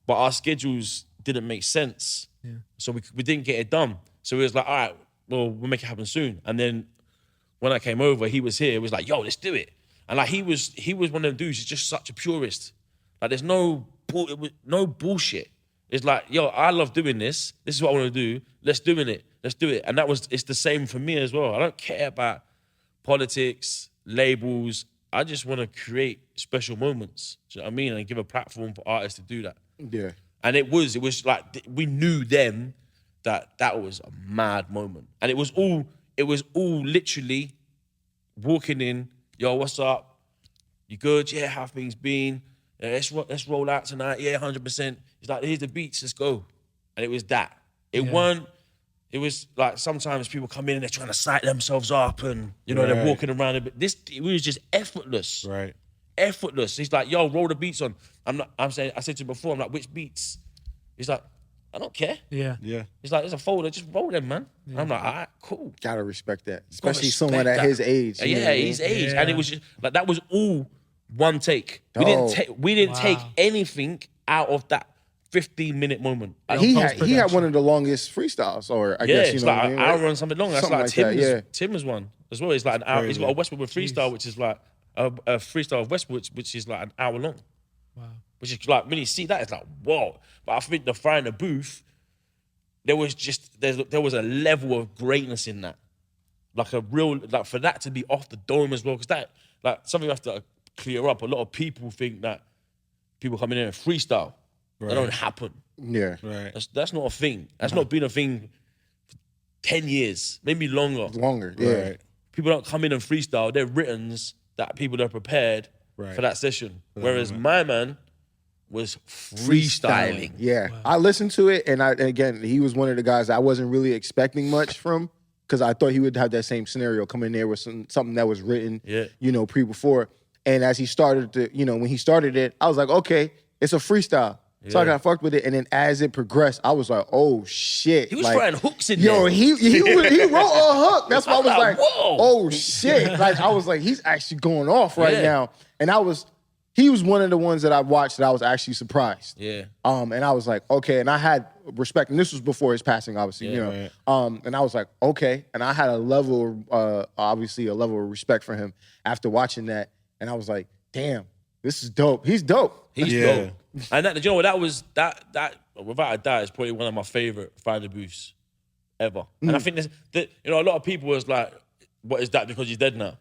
but our schedules didn't make sense. Yeah. So we didn't get it done. So we was like, all right, well, we'll make it happen soon. And then when I came over, he was here. It was like, yo, let's do it. And like he was one of them dudes. He's just such a purist. Like there's no bullshit. It's like, yo, I love doing this. This is what I want to do. Let's do it. And it's the same for me as well. I don't care about politics, labels. I just want to create special moments. Do you know what I mean? And give a platform for artists to do that. Yeah. And it was like, we knew then that was a mad moment. And it was all literally walking in, yo, what's up? You good? Yeah, how things been? Yeah, let's roll out tonight. Yeah, 100%. It's like, here's the beats, let's go. And it was that. It was like sometimes people come in and they're trying to psych themselves up and, you know, they're walking around a bit. It was just effortless. Right. Effortless. He's like, yo, roll the beats on. I said to him before, I'm like, which beats? He's like, I don't care. Yeah. Yeah. He's like, there's a folder, just roll them, man. And I'm like, all right, cool. Gotta respect that. Gotta Especially respect someone at that. his age. you know Yeah, what I mean? his age. Yeah. And it was just, like, that was all one take. Dope. We didn't take anything out of that 15-minute moment. He had one of the longest freestyle, or I guess, you it's know like what I mean? an hour and something long. That's Something like like that, Tim's one as well. It's like an hour. He's got a Westwood with freestyle, which is like a freestyle of Westwood, which is like an hour long. Wow. Which is like, when you see that, it's like, whoa. But I think the Fire in the Booth, there was a level of greatness in that. Like a real, like for that to be off the dome as well, because that, like something we have to clear up. A lot of people think that people come in here and freestyle. That don't happen. Yeah. Right. That's not a thing. That's not been a thing for 10 years, maybe longer. Longer. Yeah. Right. People don't come in and freestyle. They're writtens that people are prepared Right. for that session. Whereas my man was freestyling. Yeah. I listened to it, and again, he was one of the guys I wasn't really expecting much from, because I thought he would have that same scenario, come in there with something that was written, before. And as he started to, when he started it, I was like, okay, it's a freestyle. So I got fucked with it, and then as it progressed, I was like, "Oh shit!" He was throwing hooks in there. Yo, he wrote a hook. That's why I was like, whoa. "Oh shit!" Like I was like, "He's actually going off right now." And he was one of the ones that I watched that I was actually surprised. Yeah. And I was like, okay, and I had respect, and this was before his passing, obviously, right. And I was like, okay, and I had obviously a level of respect for him after watching that, and I was like, damn, this is dope. He's dope. He's dope. And that, you know what, that was that without a doubt is probably one of my favorite Fire in the Booths ever. And I think that a lot of people was like, what is that because he's dead now?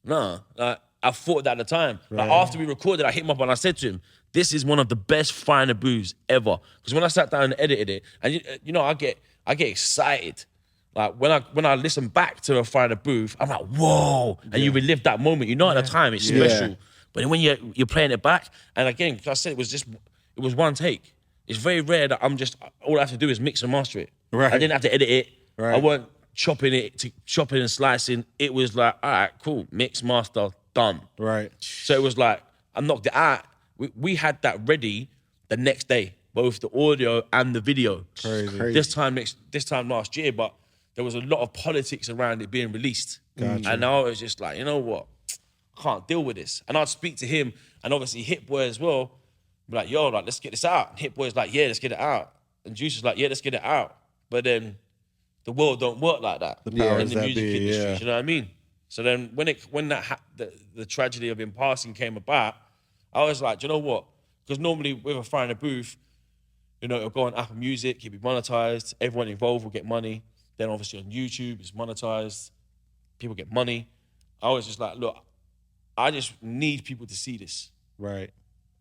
Nah, like, I thought that at the time. Like after we recorded, I hit him up and I said to him, this is one of the best Fire in the Booths ever. Because when I sat down and edited it, and I get excited. Like when I listen back to a Fire the Booth, I'm like, whoa, and you relive that moment. You know, at the time it's special, but then when you're playing it back, and again, like I said, it was one take. It's very rare that all I have to do is mix and master it. Right. I didn't have to edit it. Right. I weren't chopping and slicing. It was like, all right, cool, mix, master, done. Right. So it was like, I knocked it out. We had that ready the next day, both the audio and the video. Crazy. This time last year, but there was a lot of politics around it being released. Gotcha. And I was just like, you know what? I can't deal with this. And I'd speak to him, and obviously Hit Boy as well, be like, yo, like, let's get this out. And Hit Boy's like, yeah, let's get it out. And Juice is like, yeah, let's get it out. But then the world don't work like that in powers the that music be, industry. yeah. You know what I mean? So then when the tragedy of him passing came about, I was like, do you know what? Because normally with a Fire in the Booth, you know, it'll go on Apple Music, it'll be monetized, everyone involved will get money. Then obviously on YouTube, it's monetized, people get money. I was just like, look, I just need people to see this. Right.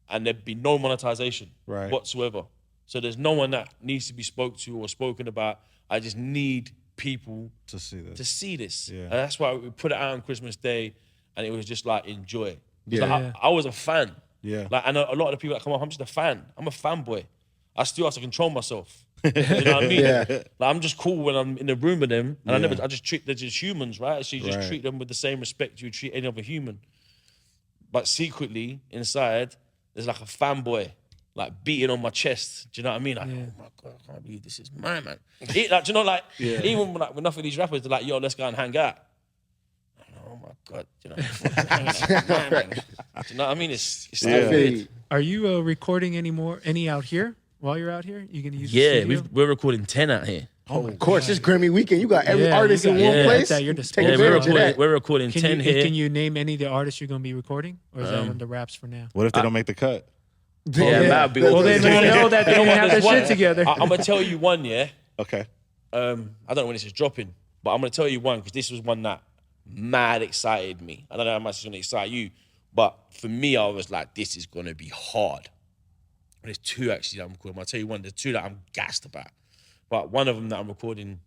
And there'd be no monetization whatsoever. So there's no one that needs to be spoke to or spoken about. I just need people To see this. Yeah. Yeah. And that's why we put it out on Christmas Day, and it was just like, enjoy. Yeah. Like, I was a fan. Yeah. Like, I know a lot of the people that come up, I'm just a fan. I'm a fanboy. I still have to control myself. You know what I mean? Yeah. Like, I'm just cool when I'm in the room with them, and I just treat them as humans, right? So you just Right. treat them with the same respect you would treat any other human. But secretly, inside, there's like a fanboy, like beating on my chest. Do you know what I mean? Like, oh my God, I can't believe this is my man. Like, do you know, like, even when, like, when enough of these rappers, they're like, yo, let's go and hang out. Oh my God, you know, my man. Do you know what I mean? It's weird. Are you recording any out here while you're out here? You gonna use the Yeah, studio? we're recording 10 out here. Of course, it's Grammy weekend. You got every Yeah, artist you in got- one yeah, place. that's at your Take disposal. Yeah, advantage of that. we're recording 10 here. Can you name any of the artists you're gonna be recording, or is that on the raps for now? What if they don't make the cut? Yeah, that'd be Well, then we know that they didn't have their There's one- shit together. I'm gonna tell you one, yeah. Okay. I don't know when this is dropping, but I'm gonna tell you one because this was one that mad excited me. I don't know how much it's gonna excite you, but for me, I was like, this is gonna be hard. There's two actually that I'm recording. I'll tell you one. There's two that I'm gassed about, but one of them that I'm recording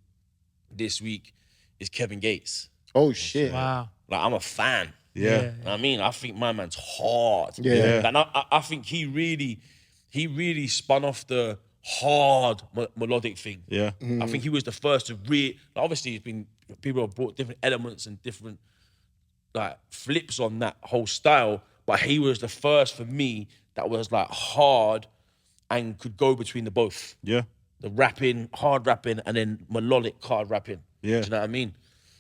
this week is Kevin Gates. Oh shit! Wow. Like, I'm a fan. Yeah. Yeah. You know what I mean, I think my man's hard. Yeah. And I think he really spun off the hard melodic thing. Yeah. I think he was the first to obviously it's been, people have brought different elements and different like flips on that whole style, but he was the first for me that was like hard and could go between the both. Yeah. The rapping, hard rapping, and then melodic hard rapping. Yeah. Do you know what I mean?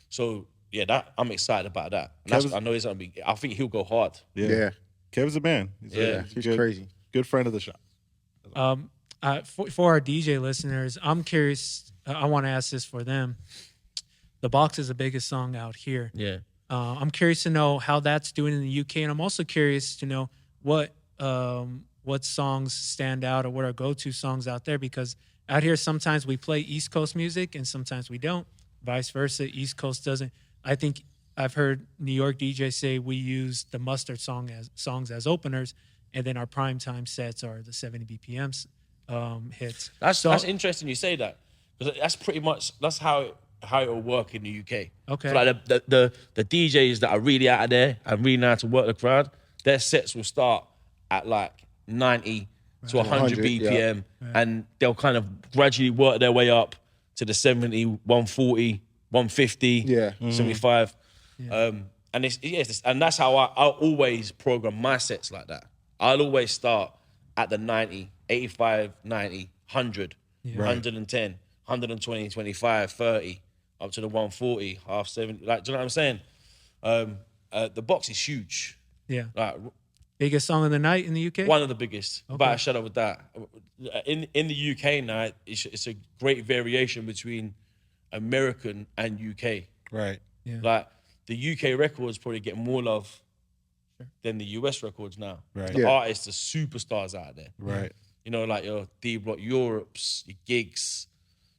So yeah, that I'm excited about that. And that's, I know he's gonna be. I think he'll go hard. Yeah. Kevin's a man. He's crazy. Good friend of the shop. For our DJ listeners, I'm curious. I want to ask this for them. The Box is the biggest song out here. Yeah. I'm curious to know how that's doing in the UK, and I'm also curious to know what songs stand out or what are go-to songs out there, because out here sometimes we play East Coast music and sometimes we don't. Vice versa, East Coast doesn't. I think I've heard New York DJs say we use the Mustard songs as openers, and then our primetime sets are the 70 BPMs hits. That's interesting you say that, because that's pretty much how it'll work in the UK. Okay. So like the DJs that are really out of there and really know how to work the crowd, their sets will start at like 90 to 100 BPM, and they'll kind of gradually work their way up to the 70, 140, 150, 75. And and that's how I'll always program my sets like that. I'll always start at the 90, 85, 90, 100, 110, 120, 25, 30, up to the 140, half 70. Like, do you know what I'm saying? The Box is huge. Yeah. Like, Biggest song of the night in the UK? one of the biggest. Okay. But I shut up with that. In the UK now, it's a great variation between American and UK. Right. Yeah. Like, the UK records probably get more love than the US records now. Right. The Yeah. artists are superstars out there. Right. You know, like your D-Block Europes, your Gigs,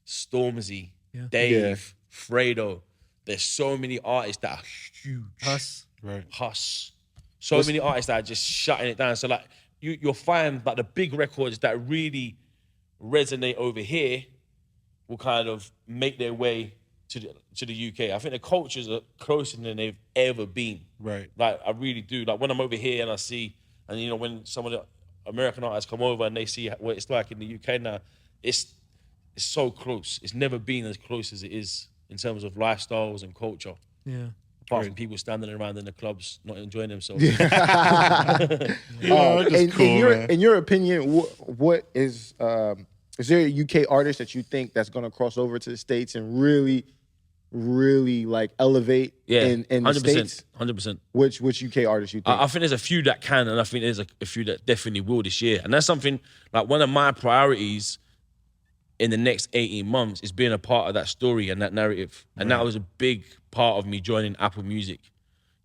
Stormzy, Yeah. Dave, Fredo. There's so many artists that are huge. Us. Right. Huss. So many artists that are just shutting it down. So like you'll find like the big records that really resonate over here will kind of make their way to the UK. I think the cultures are closer than they've ever been. Right. Like, I really do. Like, when I'm over here and I see, and you know, when some of the American artists come over and they see what it's like in the UK now, it's so close. It's never been as close as it is in terms of lifestyles and culture. Yeah. Apart from people standing around in the clubs not enjoying themselves. Just cool, man. In your opinion, what is there a UK artist that you think that's going to cross over to the States and really like elevate in the 100%, States? 100%. Which UK artist you think? I think there's a few that can, and I think there's a few that definitely will this year. And that's something, like, one of my priorities in the next 18 months is being a part of that story and that narrative. And that was a big part of me joining Apple Music,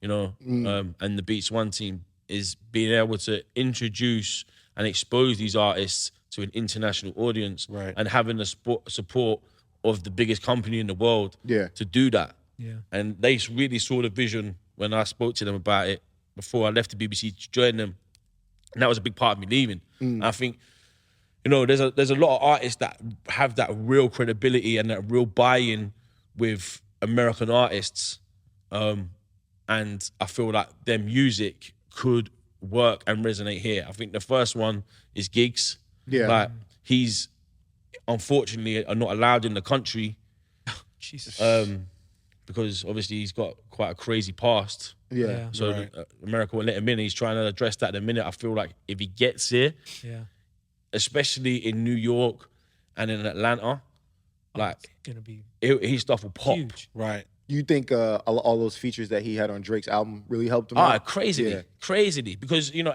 you know, and the Beats One team, is being able to introduce and expose these artists to an international audience, and having the support of the biggest company in the world to do that. Yeah. And they really saw the vision when I spoke to them about it before I left the BBC to join them. And that was a big part of me leaving. And I think, you know, there's a lot of artists that have that real credibility and that real buy-in with American artists. And I feel like their music could work and resonate here. I think the first one is MikiDz. Yeah. Like, he's unfortunately not allowed in the country. Jesus. Because obviously he's got quite a crazy past. Yeah. So America won't let him in. He's trying to address that at the minute. I feel like if he gets here, especially in New York and in Atlanta, like, it's gonna be his stuff will pop. huge. Right. You think all those features that he had on Drake's album really helped him out? Crazily. Because, you know,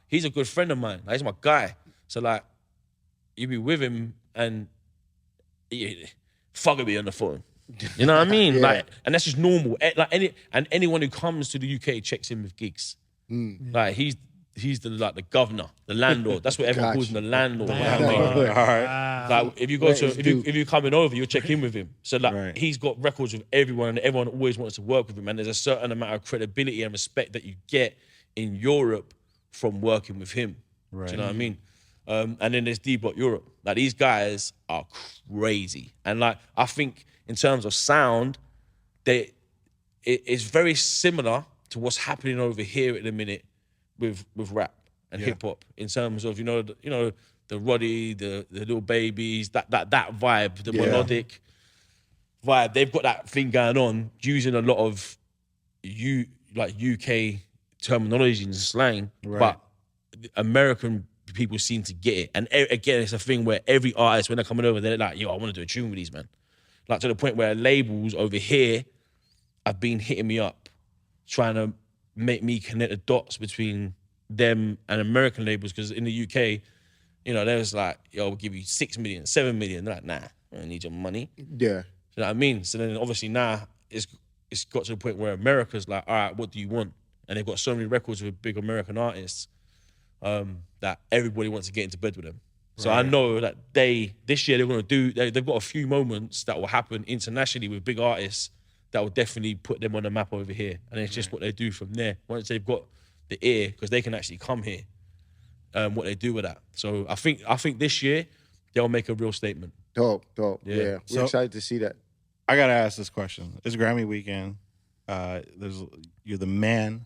he's a good friend of mine. Like, he's my guy. So, like, you be with him and fuck with me on the phone. You know what I mean? Like, and that's just normal. Like, anyone who comes to the UK checks in with MikiDz. Like, he's the governor, the landlord. That's what everyone calls him, the landlord. All right. Like, if you go if you're coming over, you'll check in with him. So, like, he's got records with everyone, and everyone always wants to work with him. And there's a certain amount of credibility and respect that you get in Europe from working with him. Right. Do you know what I mean? And then there's D-Block Europe. Like, these guys are crazy. And, like, I think in terms of sound, it's very similar to what's happening over here at the minute with rap and hip hop, in terms of, you know, the Roddy, the little babies, that vibe, the melodic vibe. They've got that thing going on, using a lot of UK terminology and slang, but American people seem to get it. And again, it's a thing where every artist, when they're coming over, they're like, yo, I want to do a tune with these, man. Like, to the point where labels over here have been hitting me up, trying to make me connect the dots between them and American labels. Because in the UK, you know, they was like, yo, we'll give you 6 million, 7 million. They're like, nah, I don't need your money. Yeah. You know what I mean? So then obviously now it's got to the point where America's like, all right, what do you want? And they've got so many records with big American artists that everybody wants to get into bed with them. So I know that this year they've got a few moments that will happen internationally with big artists that will definitely put them on the map over here. And it's just what they do from there. Once they've got the ear, because they can actually come here, what they do with that. So I think this year they'll make a real statement. Dope. Yeah. We're excited to see that. I gotta ask this question. It's Grammy weekend. You're the man.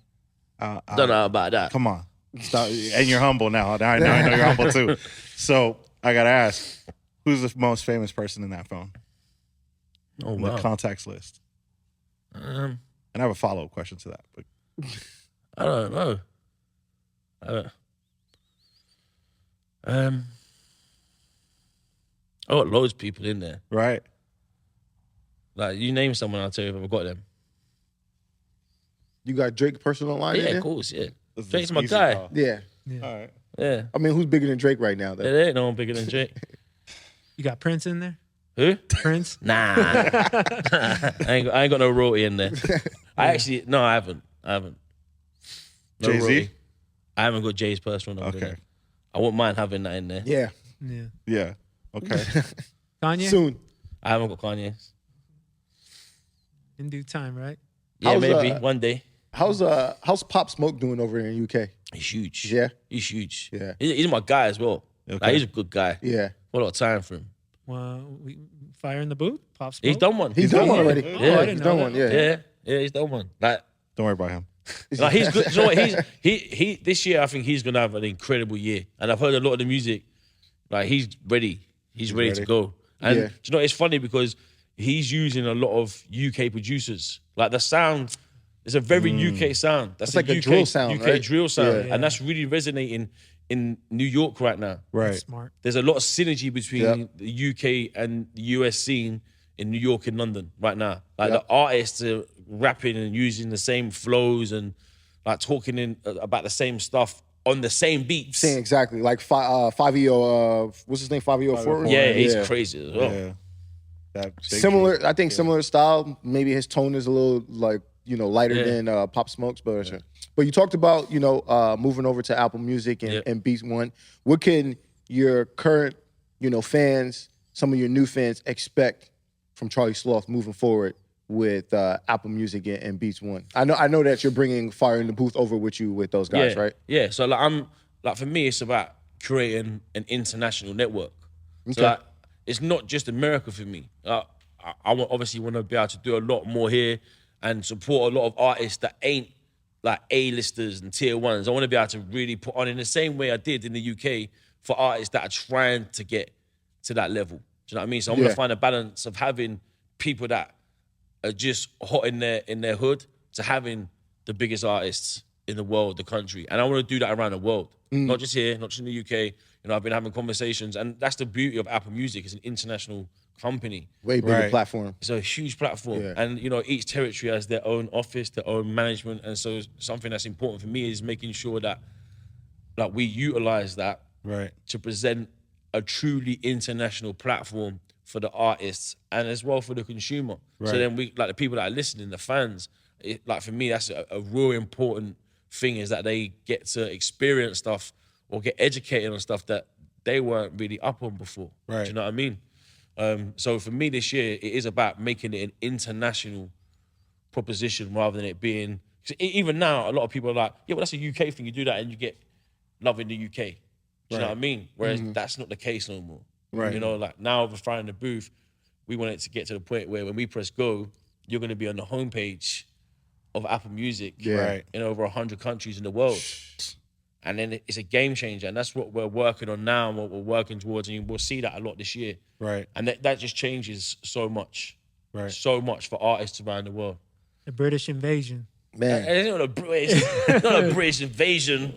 Don't know about that. Come on. Stop. And you're humble now. I know you're humble too. So I gotta ask, who's the most famous person in that phone? Oh, in wow. the contacts list. And I have a follow-up question to that. But I don't know. I got loads of people in there. right. Like, you name someone, I'll tell you if I've got them. You got Drake personal line in Yeah, there? of course, yeah. This is Drake's my easy guy. call. Yeah. All right. Yeah. I mean, who's bigger than Drake right now? There ain't no one bigger than Drake. You got Prince in there? Who? Prince? Nah. I ain't got no royalty in there. I haven't. No Jay-Z? royalty. I haven't got Jay's personal number. Okay. In there. I wouldn't mind having that in there. Yeah. Yeah. Yeah. Okay. Kanye? Soon. I haven't got Kanye's. In due time, right? Yeah, How's, maybe one day. How's Pop Smoke doing over in the UK? He's huge. Yeah? He's huge. Yeah. He's my guy as well. Okay. Like, he's a good guy. Yeah. Got a lot of time for him. Fire in the booth? Pop Smoke? He's done one. He's done one already. Oh, I Yeah, didn't he's know done that. one. Yeah. Yeah, he's done one. Like Don't worry about him. he's good. You know what? He this year I think he's gonna have an incredible year. And I've heard a lot of the music. Like he's ready. He's ready to go. And Yeah. do you know it's funny because he's using a lot of UK producers. Like the sound is a very UK sound. That's It's like a UK, drill sound, UK right? drill sound. Yeah. And that's really resonating in New York right now. Right. Smart. There's a lot of synergy between Yep. the UK and the US scene in New York and London right now. Like Yep. the artists are rapping and using the same flows and like talking about the same stuff on the same beats. Saying exactly like 5EO. What's his name? 5EO4. Yeah, he's crazy as well. Yeah. That big Similar. kid. I think similar style. Maybe his tone is a little like lighter Yeah. than Pop Smoke's, but you talked about moving over to Apple Music and, Yeah. and Beats One. What can your current fans, some of your new fans, expect from Charlie Sloth moving forward with Apple Music and Beats One? I know that you're bringing Fire in the Booth over with you with those guys, yeah. right? Yeah. So like for me, it's about creating an international network. So Okay. like, it's not just America for me. I obviously want to be able to do a lot more here and support a lot of artists that ain't like A-listers and tier ones. I want to be able to really put on in the same way I did in the UK for artists that are trying to get to that level. Do you know what I mean? So I want Yeah. to find a balance of having people that are just hot in their hood to having the biggest artists in the world, the country. And I want to do that around the world. Not just here, not just in the UK. I've been having conversations, and that's the beauty of Apple Music. It's an international company. Way bigger Right. platform. It's a huge platform. Yeah. And, each territory has their own office, their own management. And so something that's important for me is making sure that like we utilize that Right. to present a truly international platform for the artists and as well for the consumer. Right. So then we, like the people that are listening, the fans, like for me, that's a real important thing is that they get to experience stuff or get educated on stuff that they weren't really up on before. Right. Do you know what I mean? So for me this year, it is about making it an international proposition rather than it being, 'cause even now, a lot of people are like, yeah, well, that's a UK thing. You do that and you get love in the UK. Do you know what I mean? Whereas that's not the case no more. Right. Like now with Fire in the Booth, we want it to get to the point where when we press go, you're going to be on the homepage of Apple Music Right. in over 100 countries in the world. And then it's a game changer. And that's what we're working on now and what we're working towards. And we'll see that a lot this year. Right. And that just changes so much. Right. So much for artists around the world. The British invasion. Man. It's not a British, not a British invasion.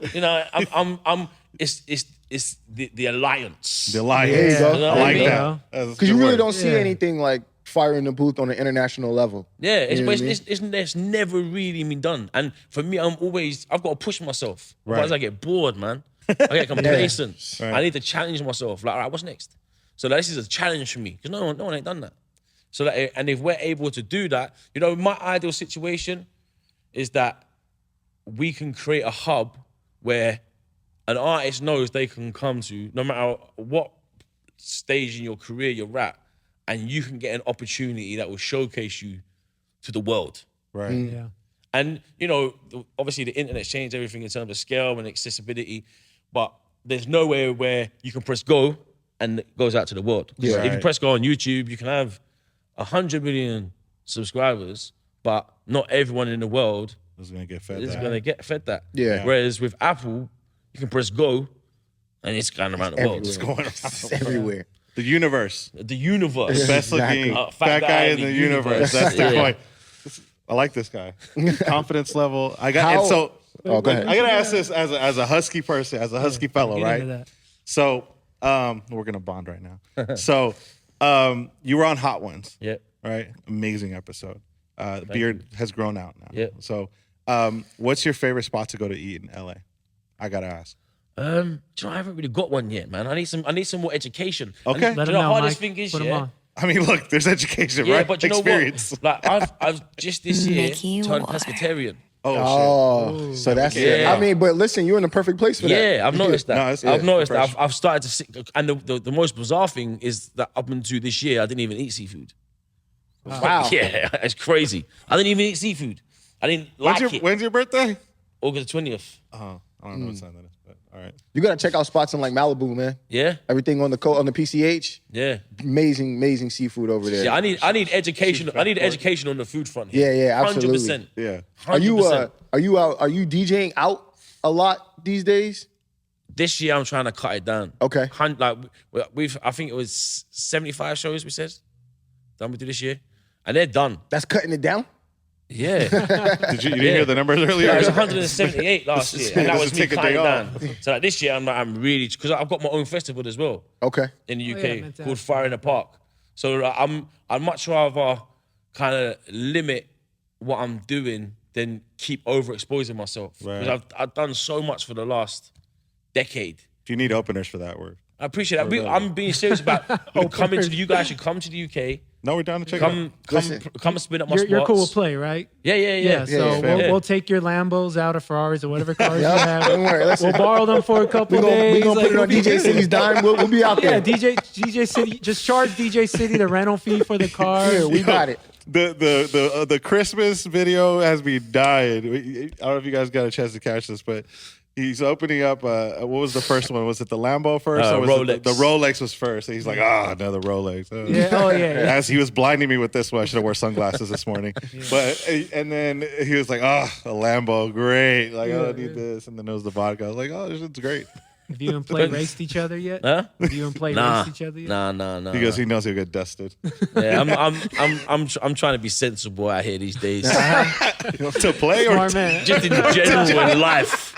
It's the alliance. The alliance. There you go. I like There you that. go. That's a Because you good really word. don't see Yeah. anything like Fire in the Booth on an international level. Yeah, You know what I mean? it's never really been done. And for me, I've got to push myself. Right. Otherwise I get bored, man. I get complacent. Right. I need to challenge myself. Like, all right, what's next? So this is a challenge for me because no one ain't done that. So that, and if we're able to do that, my ideal situation is that we can create a hub where an artist knows they can come to no matter what stage in your career you're at, and you can get an opportunity that will showcase you to the world. Right. Yeah. And, obviously the internet's changed everything in terms of scale and accessibility, but there's nowhere where you can press go and it goes out to the world. Yeah. If you Right. press go on YouTube, you can have 100 million subscribers, but not everyone in the world Who's gonna get fed is that? going to get fed that. Yeah. Whereas with Apple, you can press go and it's going around the world. Everywhere. Going around. It's everywhere. The universe. The universe. Best looking Exactly. fat guy in the universe. That's the Yeah. point. I like this guy. Confidence level. And How- so Oh, go ahead. I gotta ask this as a husky person, as a husky fellow, Get right? into that. So we're gonna bond right now. So you were on Hot Ones, Yeah. right? Amazing episode. The beard has grown out now. Yeah. So what's your favorite spot to go to eat in LA? I gotta ask. Do you know, I haven't really got one yet, man. I need some more education. Okay. And, Let do him you know, know, hardest Mike. thing is, Put him yeah. on. I mean, look, there's education, Yeah, right? but you know Experience. what? Like I've just this year turned MikiWAR. pescatarian. Oh, so that's Yeah. I mean, but listen, you're in the perfect place for that. Yeah, I've noticed that. No, it's- I've yeah, noticed that. fresh. I've started to see, and the most bizarre thing is that up until this year, I didn't even eat seafood. Wow. Yeah, it's crazy. I didn't even eat seafood. I didn't like it. When's your birthday? August 20th. Oh, I don't know what sign that is, but all right. You gotta check out spots in like Malibu, man. Yeah. Everything on the PCH. Yeah. Amazing seafood over there. Yeah, I need education. I need education on the food front here. Yeah, absolutely. 100%. Yeah. 100%. Are you DJing out a lot these days? This year I'm trying to cut it down. Okay. I think it was 75 shows we said done we do this year, and they're done. That's cutting it down? Yeah. You didn't hear the numbers earlier? Yeah, it was 178 last year, and that was me Take a cutting day it down. off. So like this year, I'm really, because I've got my own festival as well Okay. in the UK meant to called ask. Fire in the Park. So like, I'd much rather kind of limit what I'm doing than keep overexposing myself. Because Right. I've done so much for the last decade. If you need openers for that word. I appreciate that. I'm being serious about coming to you guys. Should come to the UK. No, we're down to check it out. Come and spin up my spots. You're cool with play, right? Yeah. So yeah. we'll take your Lambos out of Ferraris or whatever cars you Yeah, have. don't worry. Listen, We'll borrow them for a couple days. we gonna put it it'll on be DJ good. City's dime. We'll be out Yeah, there. DJ City. Just charge DJ City the rental fee for the car. Yeah, we got it. The Christmas video has me dying. I don't know if you guys got a chance to catch this, but he's opening up. What was the first one? Was it the Lambo first? Or was Rolex. It the Rolex was first. And he's like, another Rolex. Oh. Yeah. As he was blinding me with this one, I should have worn sunglasses this morning. But and then he was like, a Lambo, great. Like, I don't need this. And then it was the vodka. I was like, this shit's great. Have you and Play raced each other yet? Huh? Have you and Play raced each other yet? Nah. Because he knows he'll get dusted. Yeah, I'm trying to be sensible out here these days. To play or Smart man. Just in general in life.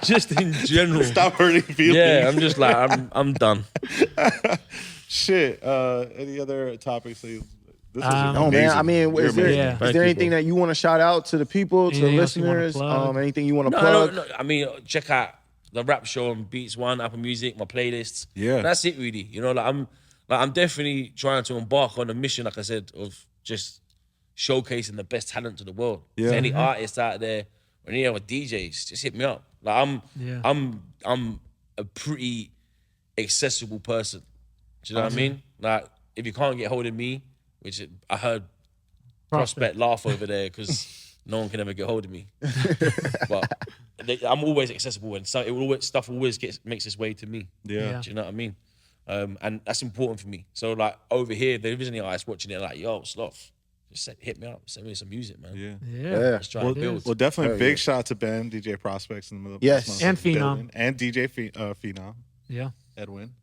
Just in general. stop hurting feelings. Yeah, I'm just like I'm done. Shit. Any other topics? This is Oh man, I mean, You're is there, amazing. Yeah. is Thank there you, anything bro. that you want to shout out to the people, to the Anything else you wanna listeners? plug? Anything you want to plug? No. I mean, check out the rap show on Beats One, Apple Music, my playlists. Yeah. That's it really. You know, I'm definitely trying to embark on a mission, like I said, of just showcasing the best talent to the world. Yeah. So any artists out there or any other DJs, just hit me up. Like I'm a pretty accessible person. Do you know what I mean? Like if you can't get hold of me, which I heard Prospect laugh over there because no one can ever get hold of me. But I'm always accessible, and so stuff always makes its way to me. Yeah. Do you know what I mean? And that's important for me. So like over here, there isn't any artists watching it like, yo, Sloth, just hit me up, send me some music, man. Yeah. Let's try and build. Well, definitely Hell big yeah. shout out to Ben, DJ Prospects in the middle. Yes. And Phenom. building, and DJ Phenom, Yeah. Edwin,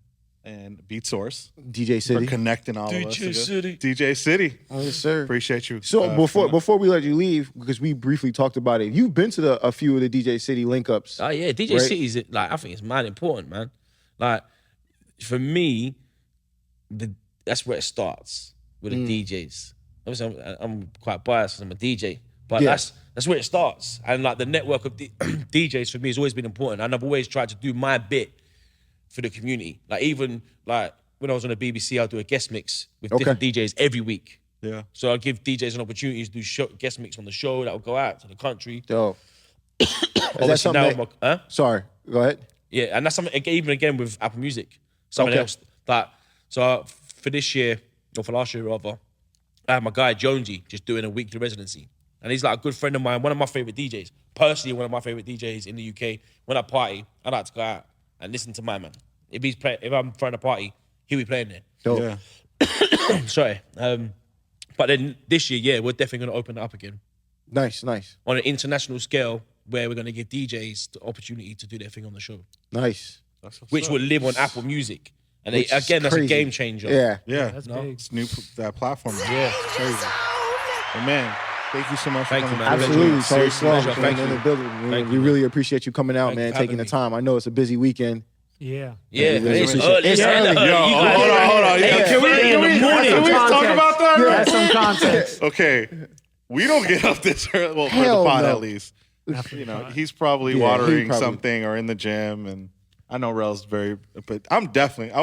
and Beat Source DJ for City. connecting all of us. DJcity. DJ City. Oh, yes, sir. Appreciate you. So Phenom. before we let you leave, because we briefly talked about it, you've been to a few of the DJ City link ups. Oh yeah, DJ Right. City's like I think it's mad important, man. Like for me, that's where it starts with the DJs. Obviously, I'm quite biased because I'm a DJ, but Yeah. that's where it starts. And like the network of DJs for me has always been important, and I've always tried to do my bit for the community. Like even like when I was on the BBC, I'll do a guest mix with different DJs every week. Yeah. So I give DJs an opportunity to do guest mix on the show that will go out to the country. Dope. Is that Obviously something now, that, sorry, go ahead. yeah, and that's something even again with Apple Music. Something else that for this year or for last year rather, I had my guy Jonesy just doing a weekly residency, and he's like a good friend of mine, one of my favorite DJs. Personally, one of my favorite DJs in the UK. When I party, I like to go out and listen to my man. If I'm throwing a party, he'll be playing there. Dope. Yeah. Sorry, but then this year, yeah, we're definitely going to open it up again Nice. on an international scale, where we're going to give DJs the opportunity to do their thing on the show, Nice. which will live on Apple Music. And Which is again, that's a crazy. game changer. Yeah. Yeah. That's big. It's new, that platform. Yeah. It's crazy. But man, thank you so much Thank for you, coming. man. Absolutely. Pleasure. Charlie Seriously, Sloth, pleasure. man, Thank in you. the building. Thank We you, really appreciate you coming out, Thank you man, for taking the having time. I know it's a busy weekend. Yeah. Yeah, really it's appreciate it. early. It's It's hella early. early. Yo, You guys- hold on. Hey, Can we- 8:30 in the morning. Can we talk about that? That's some context. Okay, we don't get up this early. Well, for the Hell pod no. at least. You know, he's probably Yeah, watering he probably- something or in the gym, and I know Rel's but I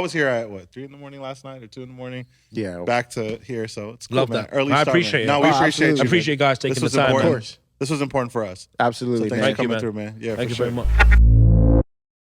was here at 3 a.m. last night or 2 a.m. Yeah. Back to here, so it's cool, Love man. that. Early I start, appreciate man. it. No, we Oh, appreciate absolutely. you. I appreciate you guys This taking was the time. important. Of course. This was important for us. Absolutely, So man. thanks for Thank you, coming man. through, man. Yeah, Thank for you sure. very much.